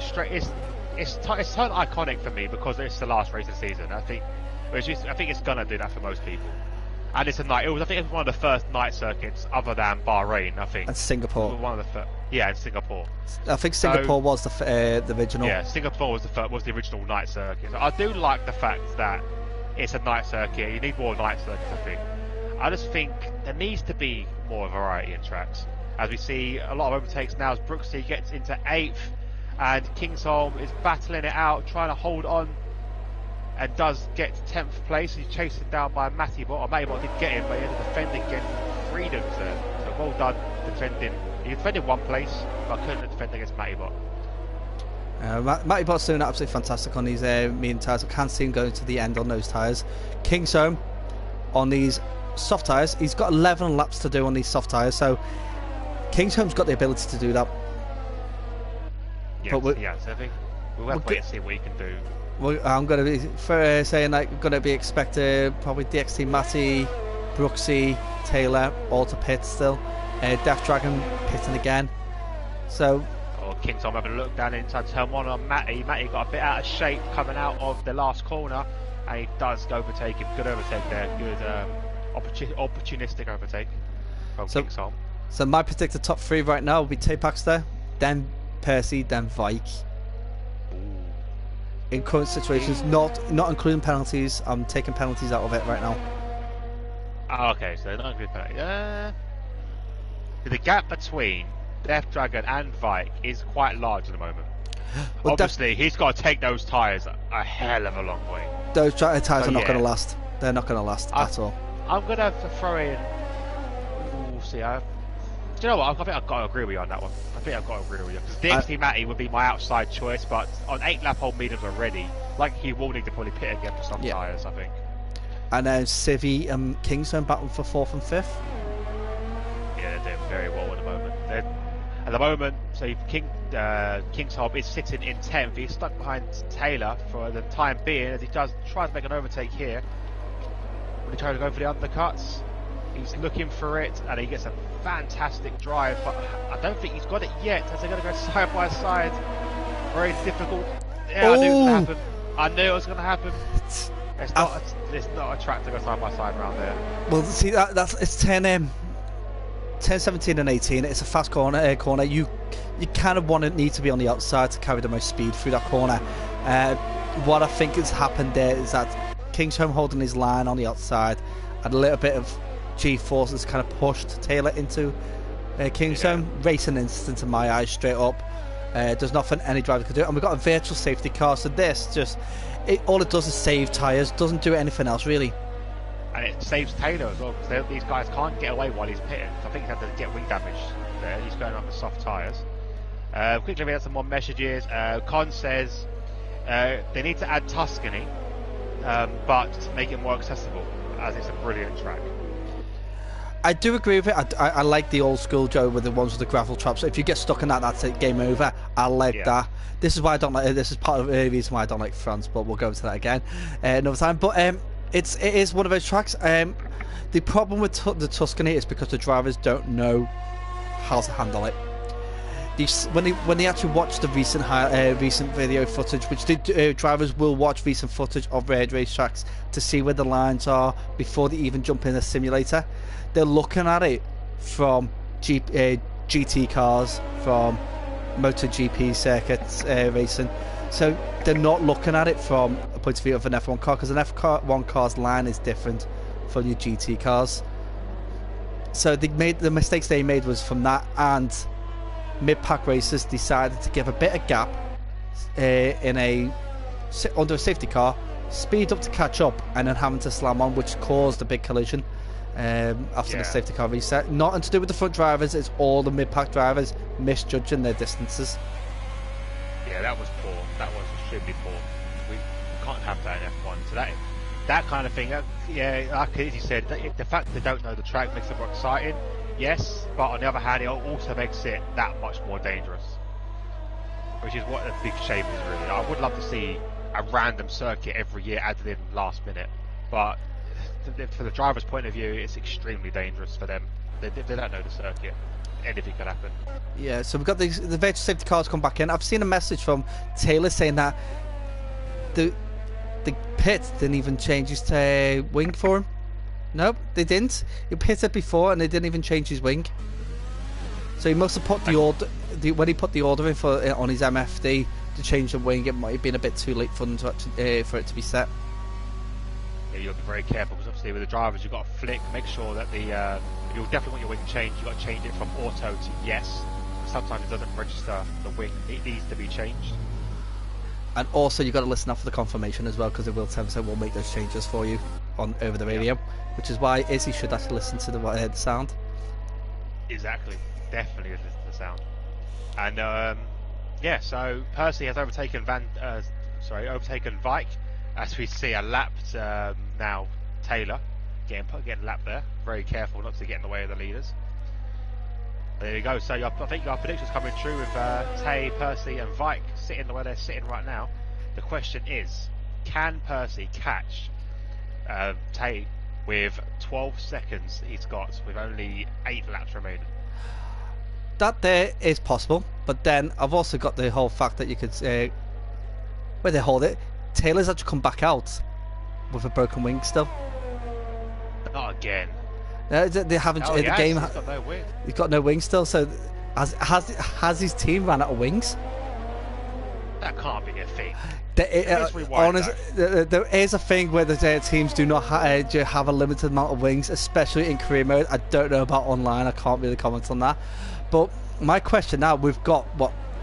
it's so iconic for me because it's the last race of the season. I think it's gonna do that for most people. And it's a night. I think it was one of the first night circuits, other than Bahrain. I think. And Singapore. One of the first. Yeah, and Singapore. I think Singapore was the original. Yeah, Singapore was the original night circuit. So I do like the fact that it's a night circuit. You need more night circuits, I think. I just think there needs to be more variety in tracks. As we see a lot of overtakes now, as Brooksy gets into 8th, and Kingsholm is battling it out, trying to hold on. And does get 10th place. He's chasing down by Mattibot. Or Mattibot did get him, but he had to defend against Freedoms there. So well done defending. He defended 1 place, but couldn't defend against Mattibot. Mattibot's doing absolutely fantastic on these medium tyres. I can't see him going to the end on those tyres. Kingsholm on these soft tyres. He's got 11 laps to do on these soft tyres, so Kingsholm's got the ability to do that. Yes, so I think we'll have to wait and see what he can do. Well, I'm going to be saying like going to be expected probably DXT Matty, Brooksy, Taylor all to pit still. Death Dragon pitting again. So. Kingsholm having a look down inside turn 1 on Matty. Matty got a bit out of shape coming out of the last corner, and he does overtake him. Good overtake there. Good opportunistic overtake from Kingsholm. So my predicted top 3 right now will be Tapaxter, then Percy, then Vike. In current situations, not including penalties. I'm taking penalties out of it right now. Oh, okay, so not including penalties. The gap between Death Dragon and Vike is quite large at the moment. Well, obviously, he's got to take those tyres a hell of a long way. Those tyres are not going to last. They're not going to last at all. I'm going to throw in... do you know what? I think I've got to agree with you on that one. I think I've got to agree with you. Because DXT Matty would be my outside choice, but on 8 lap old mediums already, like he will need to probably pit again for some tyres, I think. And then Civi and Kingston battling for 4th and 5th. Yeah, they're doing very well at the moment. At the moment, so Kingsholm is sitting in 10th. He's stuck behind Taylor for the time being as he tries to make an overtake here. When he tries to go for the undercuts, he's looking for it and he gets a fantastic drive, but I don't think he's got it yet as they're going to go side by side. Very difficult. Yeah, I knew it was going to happen. I knew it was going to happen. It's not a track to go side by side around there. Well, see, it's 10, 17 and 18. It's a fast corner. You kind of need to be on the outside to carry the most speed through that corner. What I think has happened there is that Kingsholm holding his line on the outside, and a little bit of G-forces kind of pushed Taylor into King Zone. Racing instant in my eyes, straight up. There's nothing any driver can do, and we've got a virtual safety car, so this just all it does is save tyres, doesn't do anything else really. And it saves Taylor as well, because these guys can't get away while he's pitting. So I think he's had to get wing damage there. He's going on with soft tyres. Quickly read out some more messages. Con says they need to add Tuscany, but to make it more accessible, as it's a brilliant track. I do agree with it. I like the old school Joe with the ones with the gravel traps. So if you get stuck in that, that's it, game over. I like that. This is why I don't like. This is part of the reason why I don't like France. But we'll go into that again another time. But it is one of those tracks. The problem with the Tuscany is because the drivers don't know how to handle it. When they actually watch the recent video footage, which drivers will watch recent footage of red racetracks to see where the lines are before they even jump in a simulator, they're looking at it from GT cars, from MotoGP circuits racing. So they're not looking at it from a point of view of an F1 car, because an F1 car's line is different from your GT cars. So the mistakes they made was from that, and mid-pack racers decided to give a bit of gap under a safety car, speed up to catch up, and then having to slam on, which caused a big collision after the safety car reset. Nothing to do with the front drivers, it's all the mid-pack drivers misjudging their distances. Yeah, that was poor. That was extremely poor. We can't have that in F1. So that kind of thing, like as you said, the fact they don't know the track makes it more exciting. Yes, but on the other hand, it also makes it that much more dangerous, which is what a big shame is, really. I would love to see a random circuit every year added in last minute, but for the driver's point of view, it's extremely dangerous for them. They don't know the circuit. Anything could happen. Yeah, so we've got the virtual safety cars come back in. I've seen a message from Taylor saying that the pit didn't even change his wing for him. Nope, they didn't. He pitted before and they didn't even change his wing. So he must have put the order when he put the order in on his MFD to change the wing. It might have been a bit too late for them to actually, for it to be set. Yeah, you'll be very careful, because obviously with the drivers you've got to flick, make sure that you'll definitely want your wing changed. You've got to change it from auto to yes. Sometimes it doesn't register the wing. It needs to be changed. And also you've got to listen out for the confirmation as well, because it will tell us we'll make those changes for you over the radio, which is why Izzy should actually listen to the sound. Exactly, definitely listen to the sound. And so Percy has overtaken Vike, as we see a lapped now Taylor getting lapped there. Very careful not to get in the way of the leaders. There you go. So I think your predictions coming true with Tay, Percy and Vike sitting where they're sitting right now. The question is, can Percy catch Tay with 12 seconds he's got with only 8 laps remaining? That there is possible, but then I've also got the whole fact that you could where they hold it, Taylor's actually come back out with a broken wing still. Not again. They haven't. The game. He's got no wing. He's got no wing still. So, has his team ran out of wings? That can't be a thing. There is a thing where the teams do not have a limited amount of wings, especially in career mode. I don't know about online. I can't really comment on that. But my question now: we've got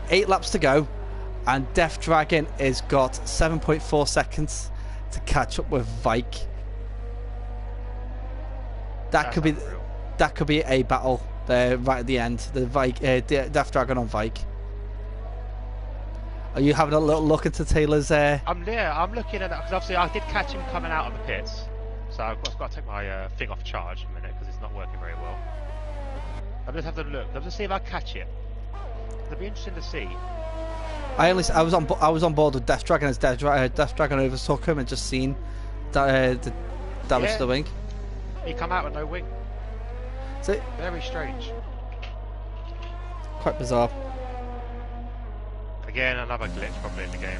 8 laps to go, and Death Dragon has got 7.4 seconds to catch up with Vike. That could be a battle there right at the end. The Death Dragon on Vike. Are you having a little look into Taylor's? I'm looking at that, because obviously I did catch him coming out of the pits, so I've got to take my thing off charge a minute because it's not working very well. I'm just having a look. Let's just see if I catch it. It'll be interesting to see. I was on board with Death Dragon as Death Dragon overtook him and just seen the damage to the wing. He come out with no wing. So, very strange. Quite bizarre. Again, another glitch probably in the game.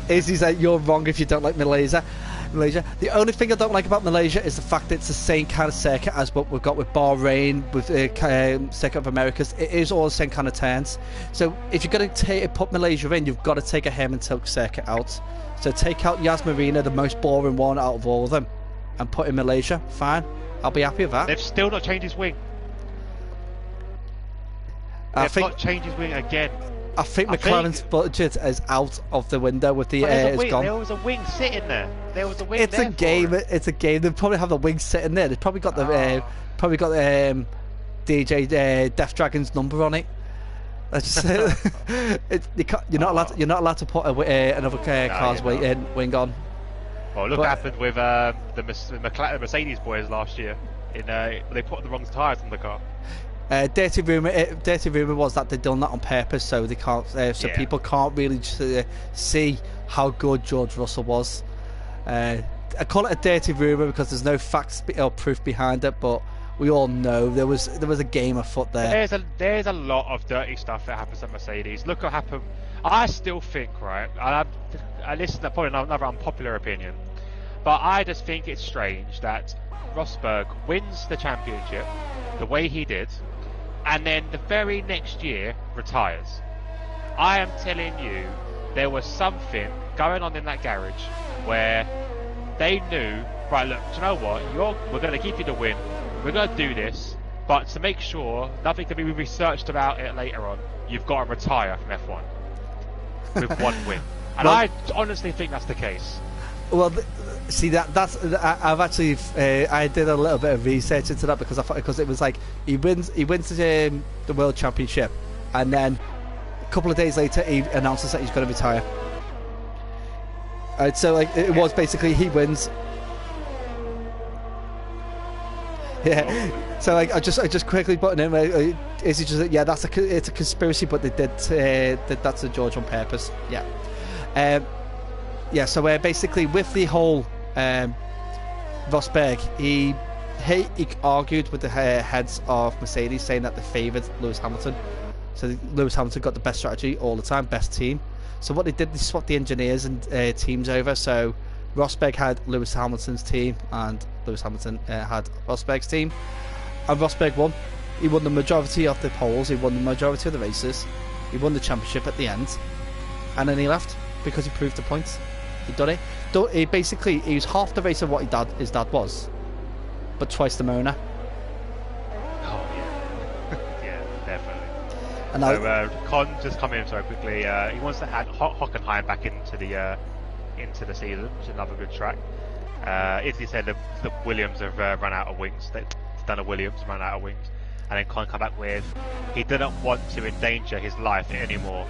Izzy's like, you're wrong if you don't like Malaysia. The only thing I don't like about Malaysia is the fact that it's the same kind of circuit as what we've got with Bahrain, with Circuit of Americas. It is all the same kind of turns. So if you're going to put Malaysia in, you've got to take a Herman Tilke circuit out. So take out Yas Marina, the most boring one out of all of them, and put in Malaysia. Fine. I'll be happy with that. They've still not changed his wing. They've not changed his wing again. I think McLaren's budget is out of the window with the it's gone. There was a wing sitting there. There was a wing. It's there a game. It's a game. They probably have the wing sitting there. They've probably got the DJ Death Dragon's number on it. That's just, you're not allowed to put another car's wing on. Well, look what happened with the Mercedes boys last year. They put the wrong tyres on the car. Dirty rumor was that they've done that on purpose, so they can't. People can't really see how good George Russell was. I call it a dirty rumor because there's no facts or proof behind it, but we all know there was a game afoot there. There's a lot of dirty stuff that happens at Mercedes. Look what happened. I still think, right, I listen to probably another unpopular opinion, but I just think it's strange that Rosberg wins the championship the way he did, and then the very next year retires. I am telling you, there was something going on in that garage where they knew, right, look, do you know what, we're going to give you the win, we're going to do this, but to make sure nothing can be researched about it later on, you've got to retire from F1 with one win. And I honestly think that's the case. Well, see I've actually I did a little bit of research into that because I thought it was like he wins the World Championship, and then a couple of days later he announces that he's going to retire. So like it was basically he wins. Yeah. So like I just quickly put in is it just it's a conspiracy, but they did that's a George on purpose. Yeah. Yeah, so basically with the whole Rosberg, he argued with the heads of Mercedes, saying that they favoured Lewis Hamilton. So Lewis Hamilton got the best strategy all the time, best team. So what they did, they swapped the engineers and teams over. So Rosberg had Lewis Hamilton's team, and Lewis Hamilton had Rosberg's team. And Rosberg won. He won the majority of the poles. He won the majority of the races. He won the championship at the end, and then he left because he proved the point. He'd done it. He was half the race of what his dad was, but twice the Mona. Oh yeah, yeah, definitely. And so Con just come in so quickly. He wants to add Hockenheim back into the season, which is another good track. As he said, the Williams have run out of wings. Stunner Williams run out of wings, and then Con come back with he didn't want to endanger his life anymore,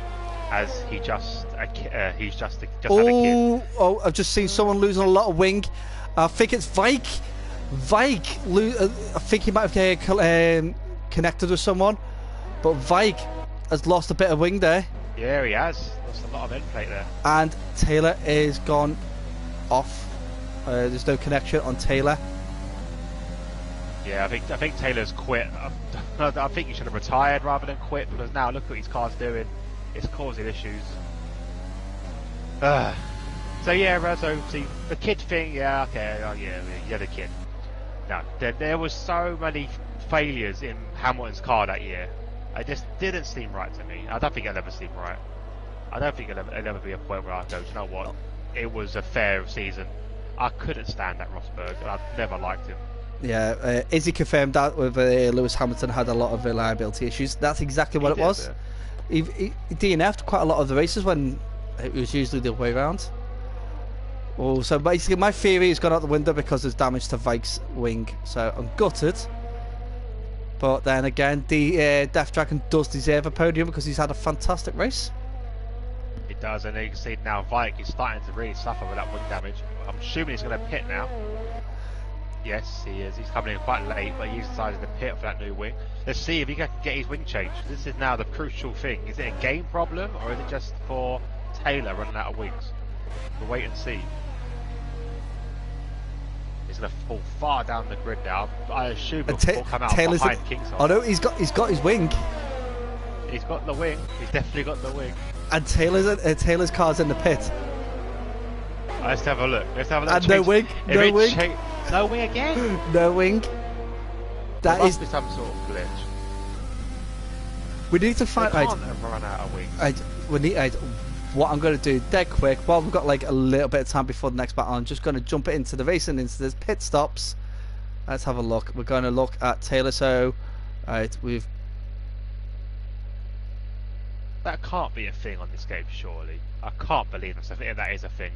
as he's just had a kid. Oh! I've just seen someone losing a lot of wing. I think it's Vike. I think he might have connected with someone, but Vike has lost a bit of wing there. Yeah, he has lost a lot of end plate there. And Taylor is gone off. There's no connection on Taylor. Yeah, I think Taylor's quit. I think he should have retired rather than quit, because now look what his car's doing. It's causing issues. So yeah, so see the kid thing. Yeah, okay, yeah, the kid. No, there was so many failures in Hamilton's car that year. It just didn't seem right to me. I don't think it'll ever seem right. I don't think it'll ever be a point where I go, you know what? It was a fair season. I couldn't stand that Rosberg. I've never liked him. Yeah, Izzy confirmed that with Lewis Hamilton had a lot of reliability issues. That's exactly what it was. He DNF'd quite a lot of the races when it was usually the other way around. Oh, so basically my theory has gone out the window because there's damage to Vike's wing. So I'm gutted. But then again, the Death Dragon does deserve a podium because he's had a fantastic race. He does, and you can see now Vike is starting to really suffer with that wing damage. I'm assuming he's going to pit now. Yes, he is. He's coming in quite late, but he's decided to pit for that new wing. Let's see if he can get his wing changed. This is now the crucial thing. Is it a game problem, or is it just for Taylor running out of wings? We'll wait and see. He's going to fall far down the grid now. I assume he'll come out Taylor's behind Kingston. Oh no, he's got his wing. He's got the wing. He's definitely got the wing. And Taylor's car's in the pit. Let's have a look. And no wing. No wing. No wing again? No wing. That must be some sort of glitch. We need to find. They can't have run out of wings. What I'm going to do dead quick, while we've got like a little bit of time before the next battle, I'm just going to jump it into the racing, into the pit stops, Let's have a look. We're going to look at Taylor. So, right, we've. That can't be a thing on this game, surely. I can't believe that is a thing.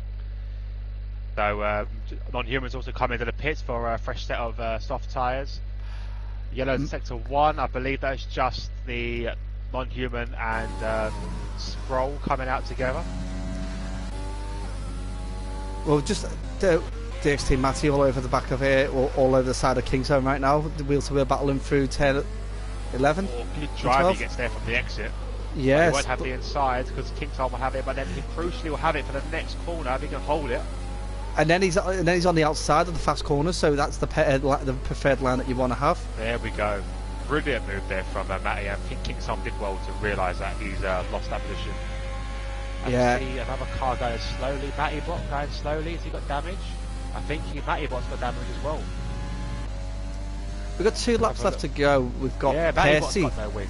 So, non-humans also come into the pits for a fresh set of soft tyres. Yellow sector 1, I believe that's just the non-human and Scroll coming out together. Well, just DXT Matty all over the back of here, all over the side of Kingsholm right now. The wheel-to-wheel battling through 10, 11. Or good drive, he gets there from the exit. Yes. He won't have the inside because Kingsholm will have it, but then he crucially will have it for the next corner if he can hold it. And then he's on the outside of the fast corner, so that's the preferred line that you want to have. There we go. Brilliant move there from Matty. I think Kingsholm did well to realise that he's lost that position. And yeah. See another car going slowly. Matty Bot going slowly. Has he got damage? I think Matty Bot's got damage as well. We've got 2 laps left to go. We've got Matty got no win.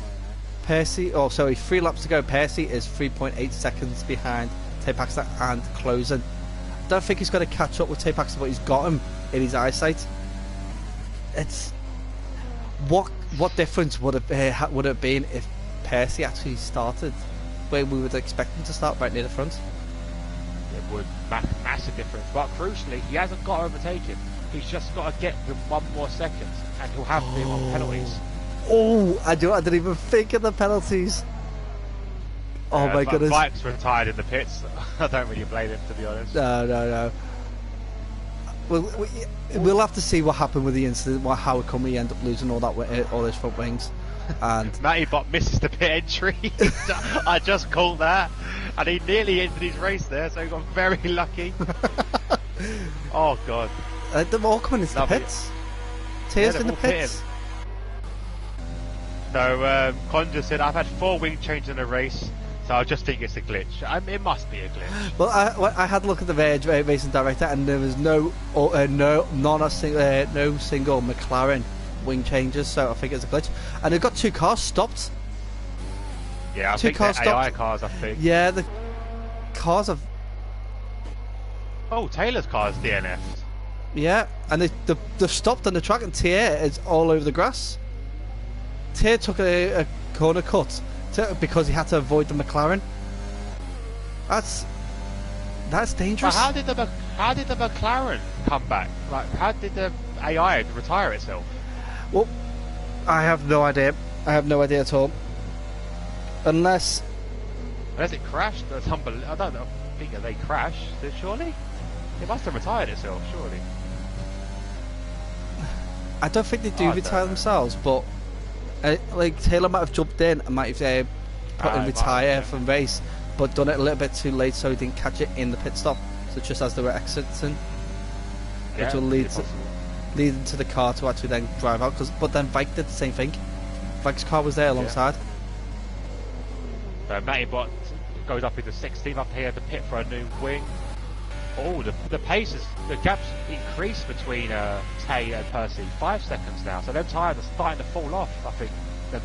Percy, 3 laps to go. Percy is 3.8 seconds behind Tay Paxton and closing. I don't think he's going to catch up with Tay Paxton, but he's got him in his eyesight. It's what difference would it have been if Percy actually started where we would expect him to start, right near the front? It would massive difference, but crucially, he hasn't got to overtake him. He's just got to get him 1 more second, and he'll have him on penalties. Oh, I didn't even think of the penalties. Oh my goodness. Bike's retired in the pits. I don't really blame him, to be honest. No. We'll have to see what happened with the incident, how come we end up losing all those front wings. And Matty Bot misses the pit entry. I just called that, and he nearly ended his race there, so he got very lucky. Oh god. They're all coming into the pits. Tears in the pits. So Conjure said, I've had 4 wing changes in a race, so I just think it's a glitch. It must be a glitch. Well, I had a look at the racing director, and there was no single McLaren wing changes, so I think it's a glitch. And they've got 2 cars stopped. Yeah, I think they're AI cars, I think. Yeah, the cars have... Oh, Taylor's car's DNF'd. Yeah, and they've stopped on the track, and Tier is all over the grass. Tier took a corner cut because he had to avoid the McLaren. That's dangerous. But how did the McLaren come back? Like, how did the AI retire itself? Well, I have no idea. I have no idea at all. Unless it crashed. That's unbelievable. I don't know. I think they crashed. Surely, it must have retired itself. Surely. I don't think they do retire themselves, but like Taylor might have jumped in and might have put in retire from race, but done it a little bit too late, so he didn't catch it in the pit stop. So just as they were exiting, which will lead into the car to actually then drive out. But then Vike did the same thing. Vike's car was there alongside. Matty Bot goes up into 16th up here to pit for a new wing. Oh, the pace the gap's increased between Tay and Percy. 5 seconds now, so them tyres are starting to fall off, I think.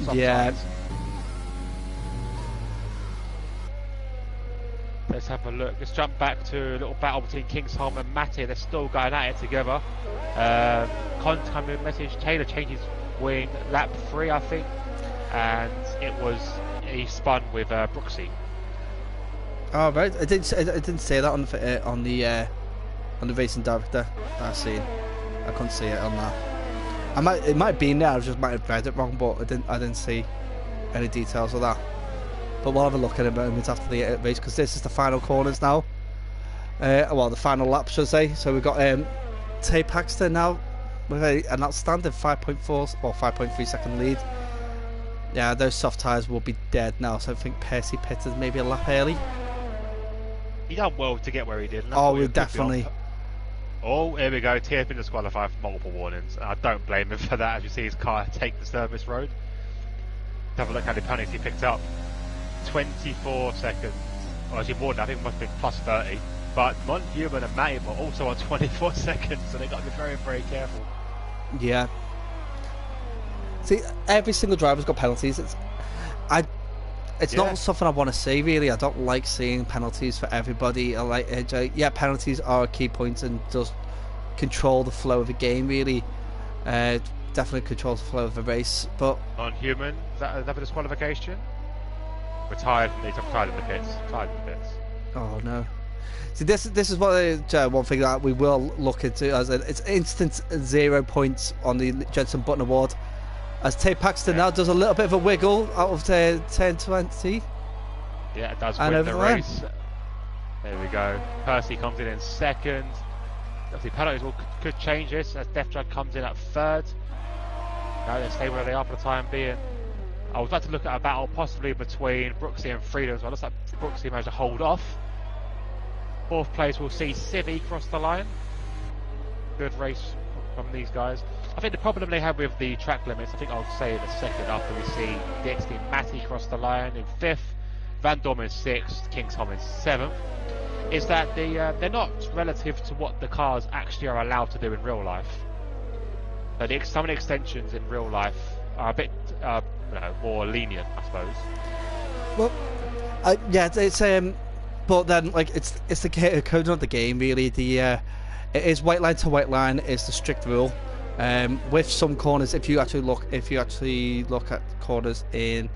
Tyres. Let's have a look. Let's jump back to a little battle between Kingsholm and Matty. They're still going at it together. Coming message, Taylor changed his wing lap 3, I think, and he spun with Brooksy. Oh right, I didn't say that on the racing director that I seen. I couldn't see it on that. It might be in there. I just might have read it wrong, but I didn't see any details of that. But we'll have a look at it a moment after the race, because this is the final corners now. Well, the final lap, should I say. So we've got Tay Paxton now with an outstanding 5.4 or 5.3 second lead. Yeah, those soft tyres will be dead now, so I think Percy pitted maybe a lap early. He done well to get where he did. Oh, definitely. Oh, here we go. Tier's been disqualified for multiple warnings. I don't blame him for that, as you see his car take the service road. Let's have a look how the penalties he picked up. 24 seconds. Or actually more than that, I think it must have been plus 30. But Non-Human and Matty were also on 24 seconds, so they've got to be very, very careful. Yeah. See, every single driver's got penalties. It's not something I want to see, really. I don't like seeing penalties for everybody. Penalties are a key point and does control the flow of the game, really. Definitely controls the flow of the race, but non-human, is that another disqualification? Retired in the pits. Oh no. See, this is what one thing that we will look into, as it's instant 0 points on the Jensen Button Award, as Tay Paxton now does a little bit of a wiggle out of the 10-20. Yeah, it does win the race. There we go. Percy comes in second. Obviously, penalties could change this as Death Drag comes in at third. No, they stay where they are for the time being. I would like to look at a battle possibly between Brooksy and Freedom. So it looks like Brooksy managed to hold off. Fourth place, we'll see Civi cross the line. Good race from these guys. I think the problem they have with the track limits, I think I'll say in a second after we see DXT Matty cross the line in 5th, Van Dorm in 6th, Kingsholm in 7th, is that they're not relative to what the cars actually are allowed to do in real life. So some of the extensions in real life are a bit more lenient, I suppose. Well, yeah, it's but then like it's the code of the game really. It is white line to white line is the strict rule. With some corners, if you actually look at corners in,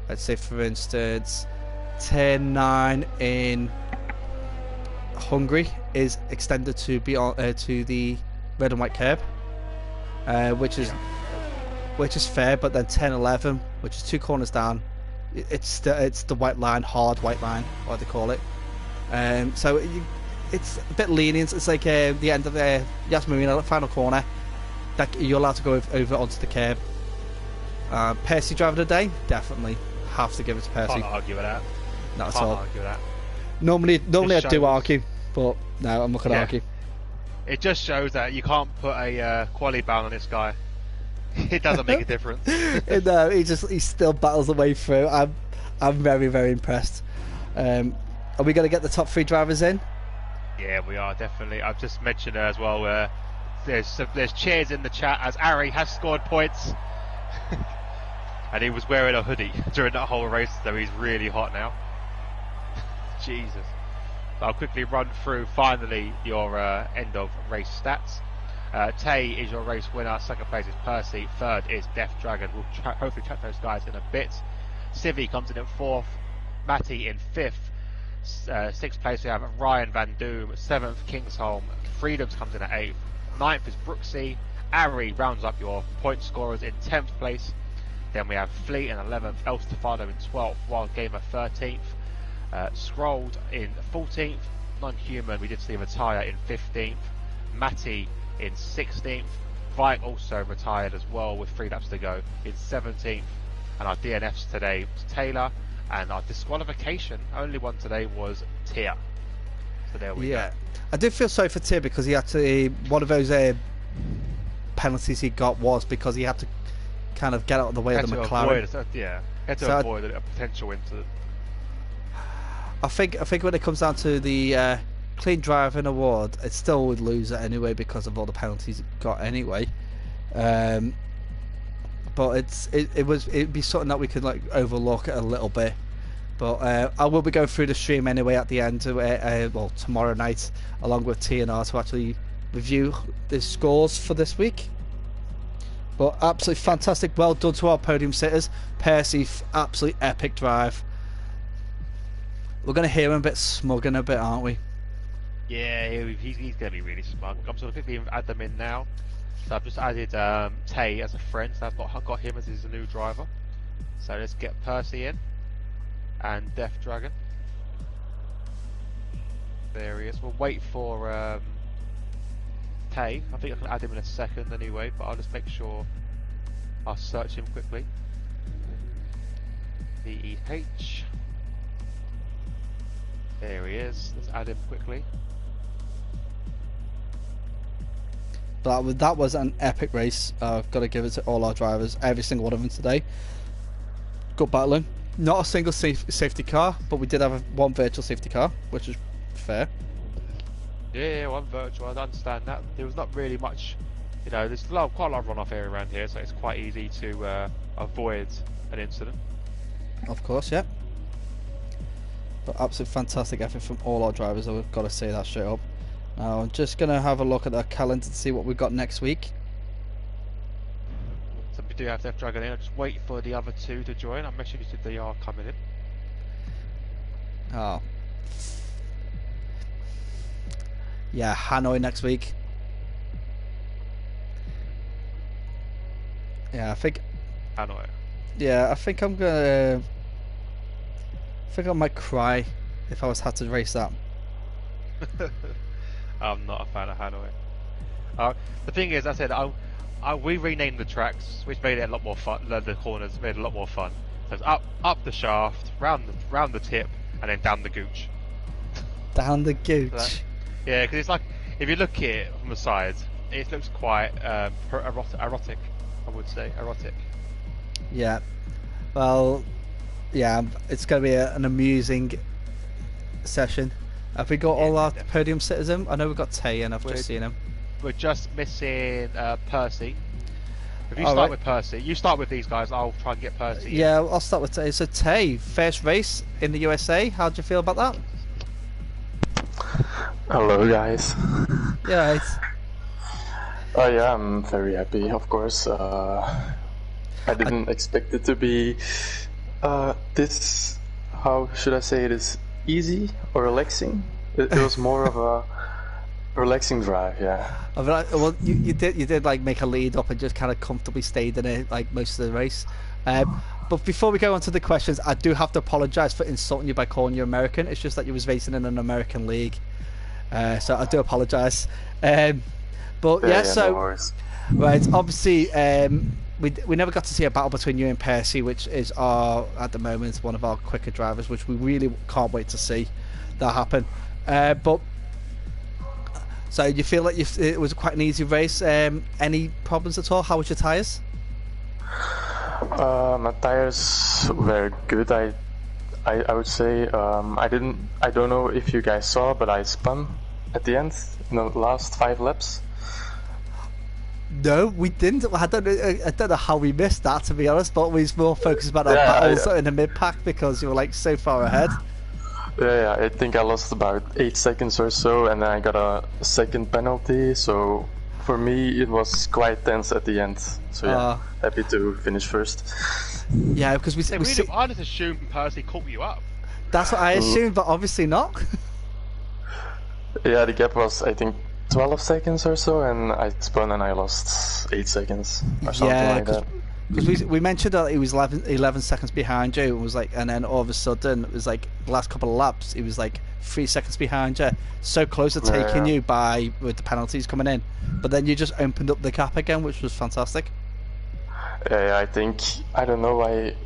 let's say for instance, turn 9 in Hungary is extended to be on to the red and white curb, which is fair. But then 10-11, which is 2 corners down, it's the white line, hard white line, what they call it. So it's a bit lenient. It's like the end of the Yas Marina final corner that you're allowed to go over onto the curb. Percy driver of the day, definitely have to give it to Percy. Can't argue with that. Not at all. Argue with that. Normally I do argue, but no, I'm not going to argue. It just shows that you can't put a quali ban on this guy. It doesn't make a difference. No, he still battles the way through. I'm very, very impressed. Are we going to get the top 3 drivers in? Yeah, we are definitely. I've just mentioned as well. There's cheers in the chat as Ari has scored points, and he was wearing a hoodie during that whole race, so he's really hot now. Jesus. So I'll quickly run through finally your end of race stats. Tay is your race winner. Second place is Percy. Third is Death Dragon. We'll hopefully check those guys in a bit. Civi comes in at 4th. Matty in 5th. 6th place we have Ryan Van Doom. 7th Kingsholm. Freedoms comes in at 8th. 9th is Brooksy. Ari rounds up your point scorers in 10th place. Then we have Fleet in 11th. El Stefano in 12th. Wild Gamer 13th. Scrolled in 14th. Non-Human we did see retire in 15th. Matty in 16th. Vike also retired as well with 3 laps to go in 17th. And our DNFs today was Taylor, and our disqualification, only one today, was Tia. So there we go. I did feel sorry for Tia because he had to, one of those penalties he got was because he had to kind of get out of the way of the McLaren. Had to avoid a potential incident. I think when it comes down to the clean driving award, it still would lose it anyway because of all the penalties it got anyway. But it'd be something that we could like overlook a little bit. But I will be going through the stream anyway at the end, tomorrow night, along with TNR to actually review the scores for this week. But absolutely fantastic, well done to our podium sitters. Percy, absolutely epic drive. We're going to hear him a bit smug in a bit, aren't we? Yeah, he's going to be really smug. I'm sort of quickly add them in now. So I've just added Tay as a friend, so I've got him as his new driver. So let's get Percy in. And Death Dragon. There he is. We'll wait for Tay. I think I can add him in a second anyway, but I'll just make sure I'll search him quickly. VEH. There he is. Let's add him quickly. That was an epic race. I've got to give it to all our drivers, every single one of them today. Good battling. Not a single safety car, but we did have one virtual safety car, which is fair. Yeah, one virtual. I understand that. There was not really much, there's quite a lot of runoff area around here, so it's quite easy to avoid an incident. Of course, yeah. But absolutely fantastic effort from all our drivers, I've got to say that straight up. Now I'm just going to have a look at our calendar to see what we've got next week. we do have Death Dragon in. I'll just wait for the other two to join. I'm messaging if they are coming in. Oh. Yeah, Hanoi next week. Yeah, I think. Hanoi. Yeah, I think I'm gonna. I think I might cry if I was had to race that. I'm not a fan of Hanoi. The thing is, I said we renamed the tracks, which made it a lot more fun. The corners made it a lot more fun. So it's up the shaft, round the tip, and then down the gooch. Down the gooch. So yeah, because it's like if you look at it from the side, it looks quite erotic. I would say erotic. Yeah. Well, yeah, it's going to be an amusing session. Have we got all our podium sitters in? I know we've got Tay and I've just seen him. We're just missing Percy. If you start with Percy, you start with these guys, I'll try and get Percy. Yeah, I'll start with Tay. So Tay, first race in the USA, how do you feel about that? Hello guys. Yeah, right. Oh yeah, I'm very happy, of course. I didn't expect it to be this, how should I say it, is easy or relaxing. It was more of a relaxing drive, yeah. Well, you did like make a lead up and just kind of comfortably stayed in it like most of the race. But before we go on to the questions, I do have to apologise for insulting you by calling you American. It's just that you was racing in an American league, so I do apologise. But yeah, so no worries. Right, obviously, we never got to see a battle between you and Percy, which is at the moment one of our quicker drivers, which we really can't wait to see that happen. But so you feel like it was quite an easy race. Any problems at all? How was your tyres? My tires were good. I would say I don't know if you guys saw, but I spun at the end in the last 5 laps. No, we didn't. I don't know how we missed that, to be honest. But we was more focused about our battles in the mid pack because you were like so far ahead. Yeah, I think I lost about 8 seconds or so, and then I got a second penalty. So for me, it was quite tense at the end. So yeah, happy to finish first. Yeah, because I just assumed Percy caught you up. That's what I assumed, but obviously not. Yeah, the gap was, I think, 12 seconds or so, and I spun and I lost 8 seconds or something like that. Because we mentioned that he was 11 seconds behind you, and was like, and then all of a sudden it was like the last couple of laps, he was like 3 seconds behind you, so close to taking you with the penalties coming in. But then you just opened up the gap again, which was fantastic. Yeah, I think, I don't know why.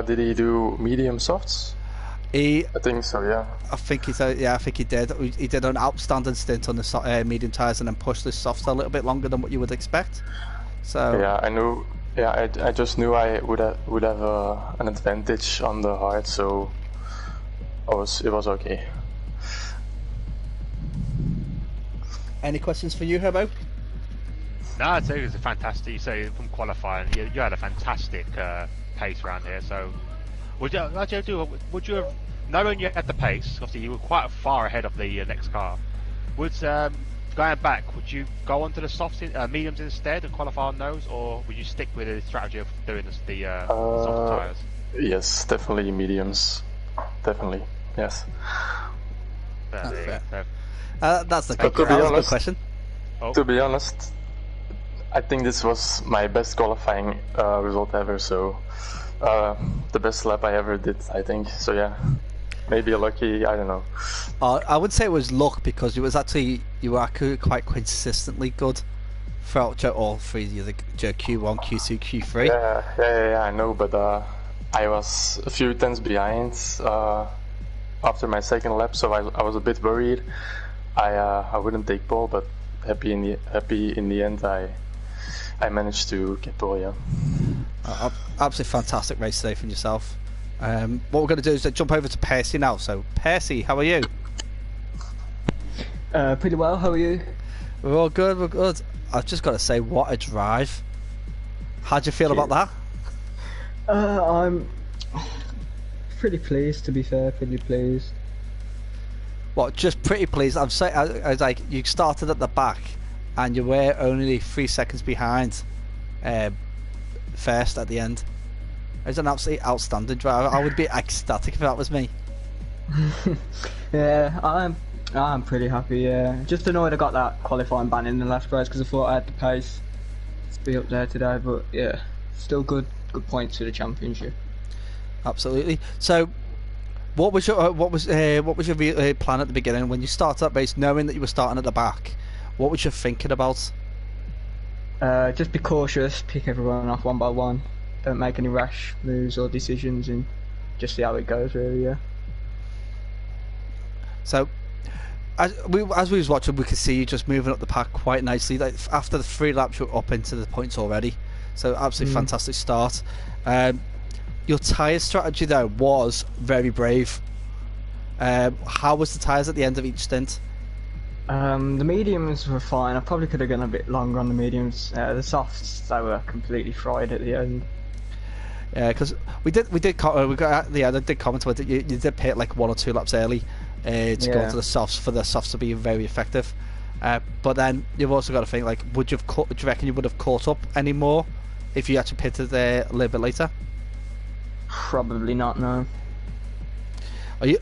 Did he do medium softs? I think so, yeah. I think he said, yeah, I think he did. He did an outstanding stint on the medium tyres and then pushed the softs a little bit longer than what you would expect. So yeah, I knew. Yeah, I just knew I would have an advantage on the hard, so it was okay. Any questions for you, Herbo? No, I'd say it was a fantastic. You say from qualifying, you had a fantastic pace around here. So, would you have, knowing you had the pace? Obviously, you were quite far ahead of the next car. Would going back, would you go onto the mediums instead and qualify on those, or would you stick with the strategy of doing the soft tyres? Yes, definitely mediums. Definitely, yes. That's the good question. To be honest, I think this was my best qualifying result ever. So the best lap I ever did, I think. So yeah. Maybe lucky, I don't know. I would say it was luck because you were actually quite consistently good throughout all three of the Q1, Q2, Q3. Yeah, I know, but I was a few tenths behind after my second lap, so I was a bit worried. I wouldn't take pole, but happy in the end I managed to get pole. Yeah. Absolutely fantastic race today from yourself. What we're going to do is jump over to Percy now. So, Percy, how are you? Pretty well, how are you? We're all good, we're good. I've just got to say, what a drive. How do you feel about that? I'm pretty pleased, to be fair, pretty pleased. What, just pretty pleased? I was like, you started at the back and you were only 3 seconds behind first at the end. It was an absolutely outstanding drive. I would be ecstatic if that was me. Yeah, I'm pretty happy. Yeah, just annoyed I got that qualifying ban in the last race because I thought I had the pace to be up there today. But yeah, still good points for the championship. Absolutely. So, what was your plan at the beginning when you started that race, knowing that you were starting at the back? What was you thinking about? Just be cautious, pick everyone off one by one. Don't make any rash moves or decisions, and just see how it goes. Really, yeah. So, as we was watching, we could see you just moving up the pack quite nicely. Like, after the 3 laps, you're up into the points already. So, absolutely fantastic start. Your tyre strategy though was very brave. How was the tyres at the end of each stint? The mediums were fine. I probably could have gone a bit longer on the mediums. The softs, they were completely fried at the end. Yeah, because we did comment that you did pit like 1 or 2 laps early to go to the softs for the softs to be very effective. But then you've also got to think, like, do you reckon you would have caught up any more if you actually pitted there a little bit later? Probably not, no. Are you?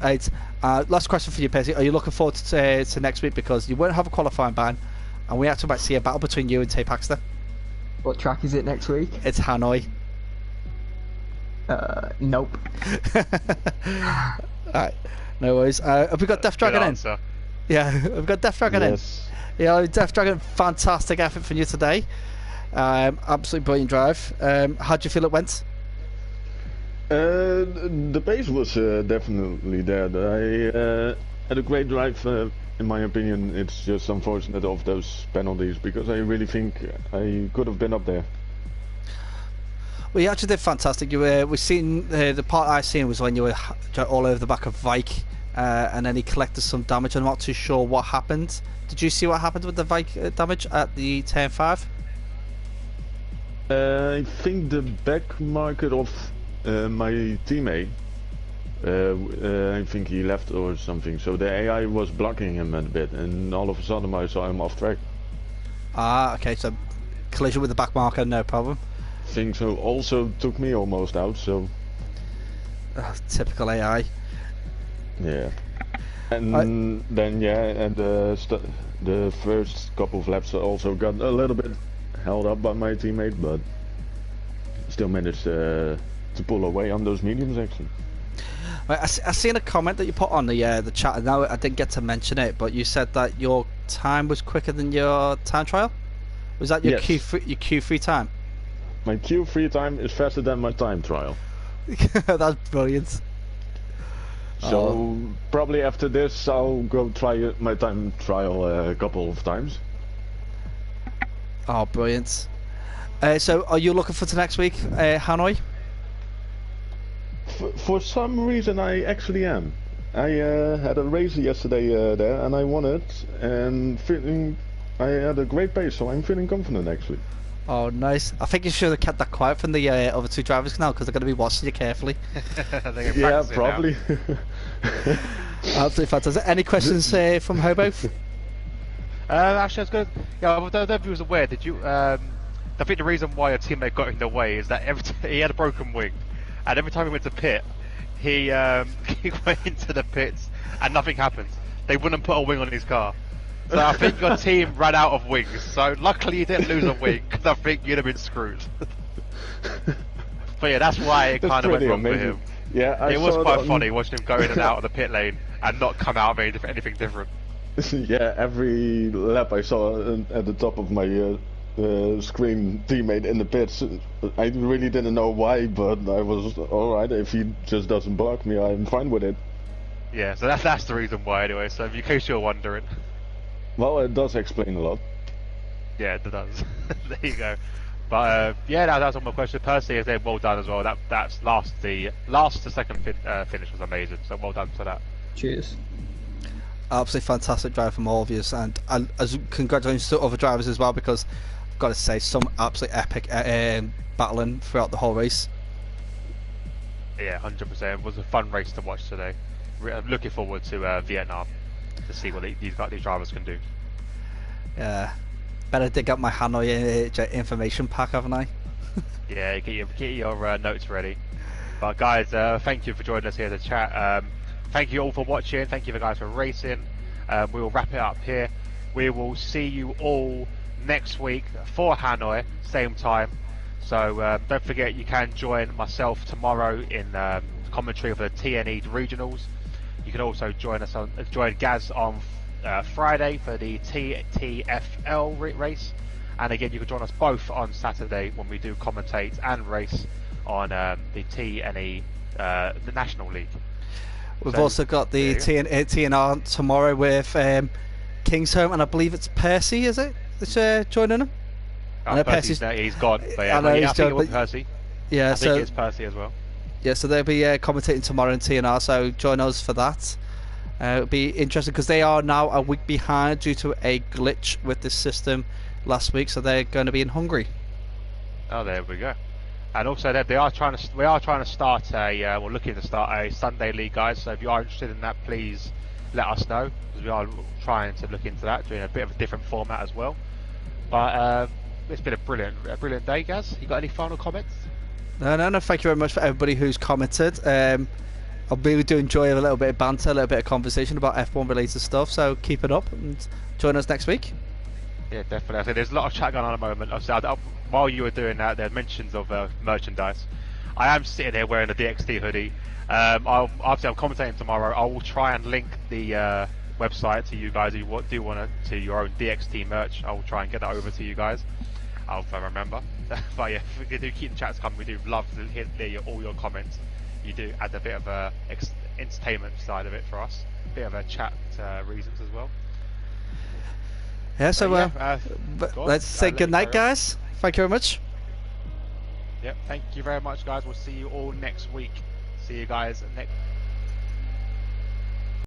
Last question for you, Percy. Are you looking forward to next week, because you won't have a qualifying ban, and we actually might see a battle between you and Tay Paxter? What track is it next week? It's Hanoi. Nope. Alright, no worries. Have we got Death Dragon in? Yeah, we've got Death Dragon in. Yeah, Death Dragon, fantastic effort from you today. Absolutely brilliant drive. How do you feel it went? The pace was definitely there. I had a great drive. In my opinion, it's just unfortunate of those penalties, because I really think I could have been up there. Well, you actually did fantastic. We seen the part I seen was when you were all over the back of Vike, and then he collected some damage. I'm not too sure what happened. Did you see what happened with the Vike damage at the turn 5? I think the back market of my teammate, I think he left or something, so the AI was blocking him a bit, and all of a sudden I saw him off track. Ah, okay, so collision with the back marker, no problem. I think so. Also took me almost out, so... typical AI. Yeah. And then, yeah, and the first couple of laps also got a little bit held up by my teammate, but still managed to pull away on those mediums, actually. Right, I seen a comment that you put on the chat. Now I didn't get to mention it, but you said that your time was quicker than your time trial. Was that your Q3 time? My Q3 time is faster than my time trial. That's brilliant. So probably after this, I'll go try my time trial a couple of times. Oh, brilliant. So are you looking for next week, Hanoi? For some reason, I actually am. I had a race yesterday there, and I won it, and I had a great pace, so I'm feeling confident, actually. Oh, nice. I think you should have kept that quiet from the other 2 drivers now, because they're going to be watching you carefully. Yeah, probably. Absolutely fantastic. Any questions from Hobo? Actually, I was going to... Yeah, I don't know if you was aware, did you... I think the reason why your teammate got in the way is that he had a broken wing, and every time he went to pit, he went into the pits, and nothing happened. They wouldn't put a wing on his car. So I think your team ran out of wings. So luckily you didn't lose a wing, because I think you'd have been screwed. But yeah, that's why it kind of went wrong for him. Yeah, it was quite funny watching him go in and out of the pit lane and not come out of anything different. Yeah, every lap I saw at the top of my screen teammate in the pits. I really didn't know why, but I was alright. If he just doesn't block me, I'm fine with it. Yeah, so that's the reason why anyway, so in case you're wondering. Well, it does explain a lot. Yeah, it does. There you go. But yeah, that was all my question. Personally, I said well done as well. That's the second finish was amazing. So well done for that. Cheers. Absolutely fantastic drive from all of you, and as congratulations to other drivers as well, because I've got to say some absolutely epic battling throughout the whole race. Yeah, 100%. It was a fun race to watch today. I'm looking forward to Vietnam to see what these drivers can do. Yeah, better dig up my Hanoi information pack, haven't I? Yeah, get your notes ready. But guys, thank you for joining us here to chat. Thank you all for watching. Thank you guys for racing. We will wrap it up here. We will see you all next week for Hanoi, same time. So don't forget, you can join myself tomorrow in commentary for the TNE regionals. You can also join Gaz on Friday for the TTFL race, and again you can join us both on Saturday when we do commentate and race on the TNE, the National League. We've also got the TNR tomorrow with Kingsholm, and I believe it's Percy, is it? That's joining them. Oh, Percy's he's gone. But yeah, I think it was Percy. Yeah, I think it's Percy as well. Yeah, so they'll be commentating tomorrow in TNR, so join us for that. It'll be interesting because they are now a week behind due to a glitch with the system last week, so they're going to be in Hungary. Oh, there we go. And also, we are trying to start we're looking to start a Sunday league, guys. So if you are interested in that, please let us know, because we are trying to look into that, doing a bit of a different format as well. But it's been a brilliant day, Gaz. You got any final comments? No. Thank you very much for everybody who's commented. I really do enjoy a little bit of banter, a little bit of conversation about F1 related stuff. So keep it up and join us next week. Yeah, definitely. I think there's a lot of chat going on at the moment. Obviously, while you were doing that, there are mentions of merchandise. I am sitting here wearing a DXT hoodie. I'm commentating tomorrow. I will try and link the website to you guys if you do want to your own DXT merch. I will try and get that over to you guys. I'll remember. But yeah, we do keep the chats coming. We do love to hear all your comments. You do add a bit of a entertainment side of it for us. A bit of a chat reasons as well. Yeah, so let's say good night, guys. Thank you very much. Yep, thank you very much, guys. We'll see you all next week. See you guys next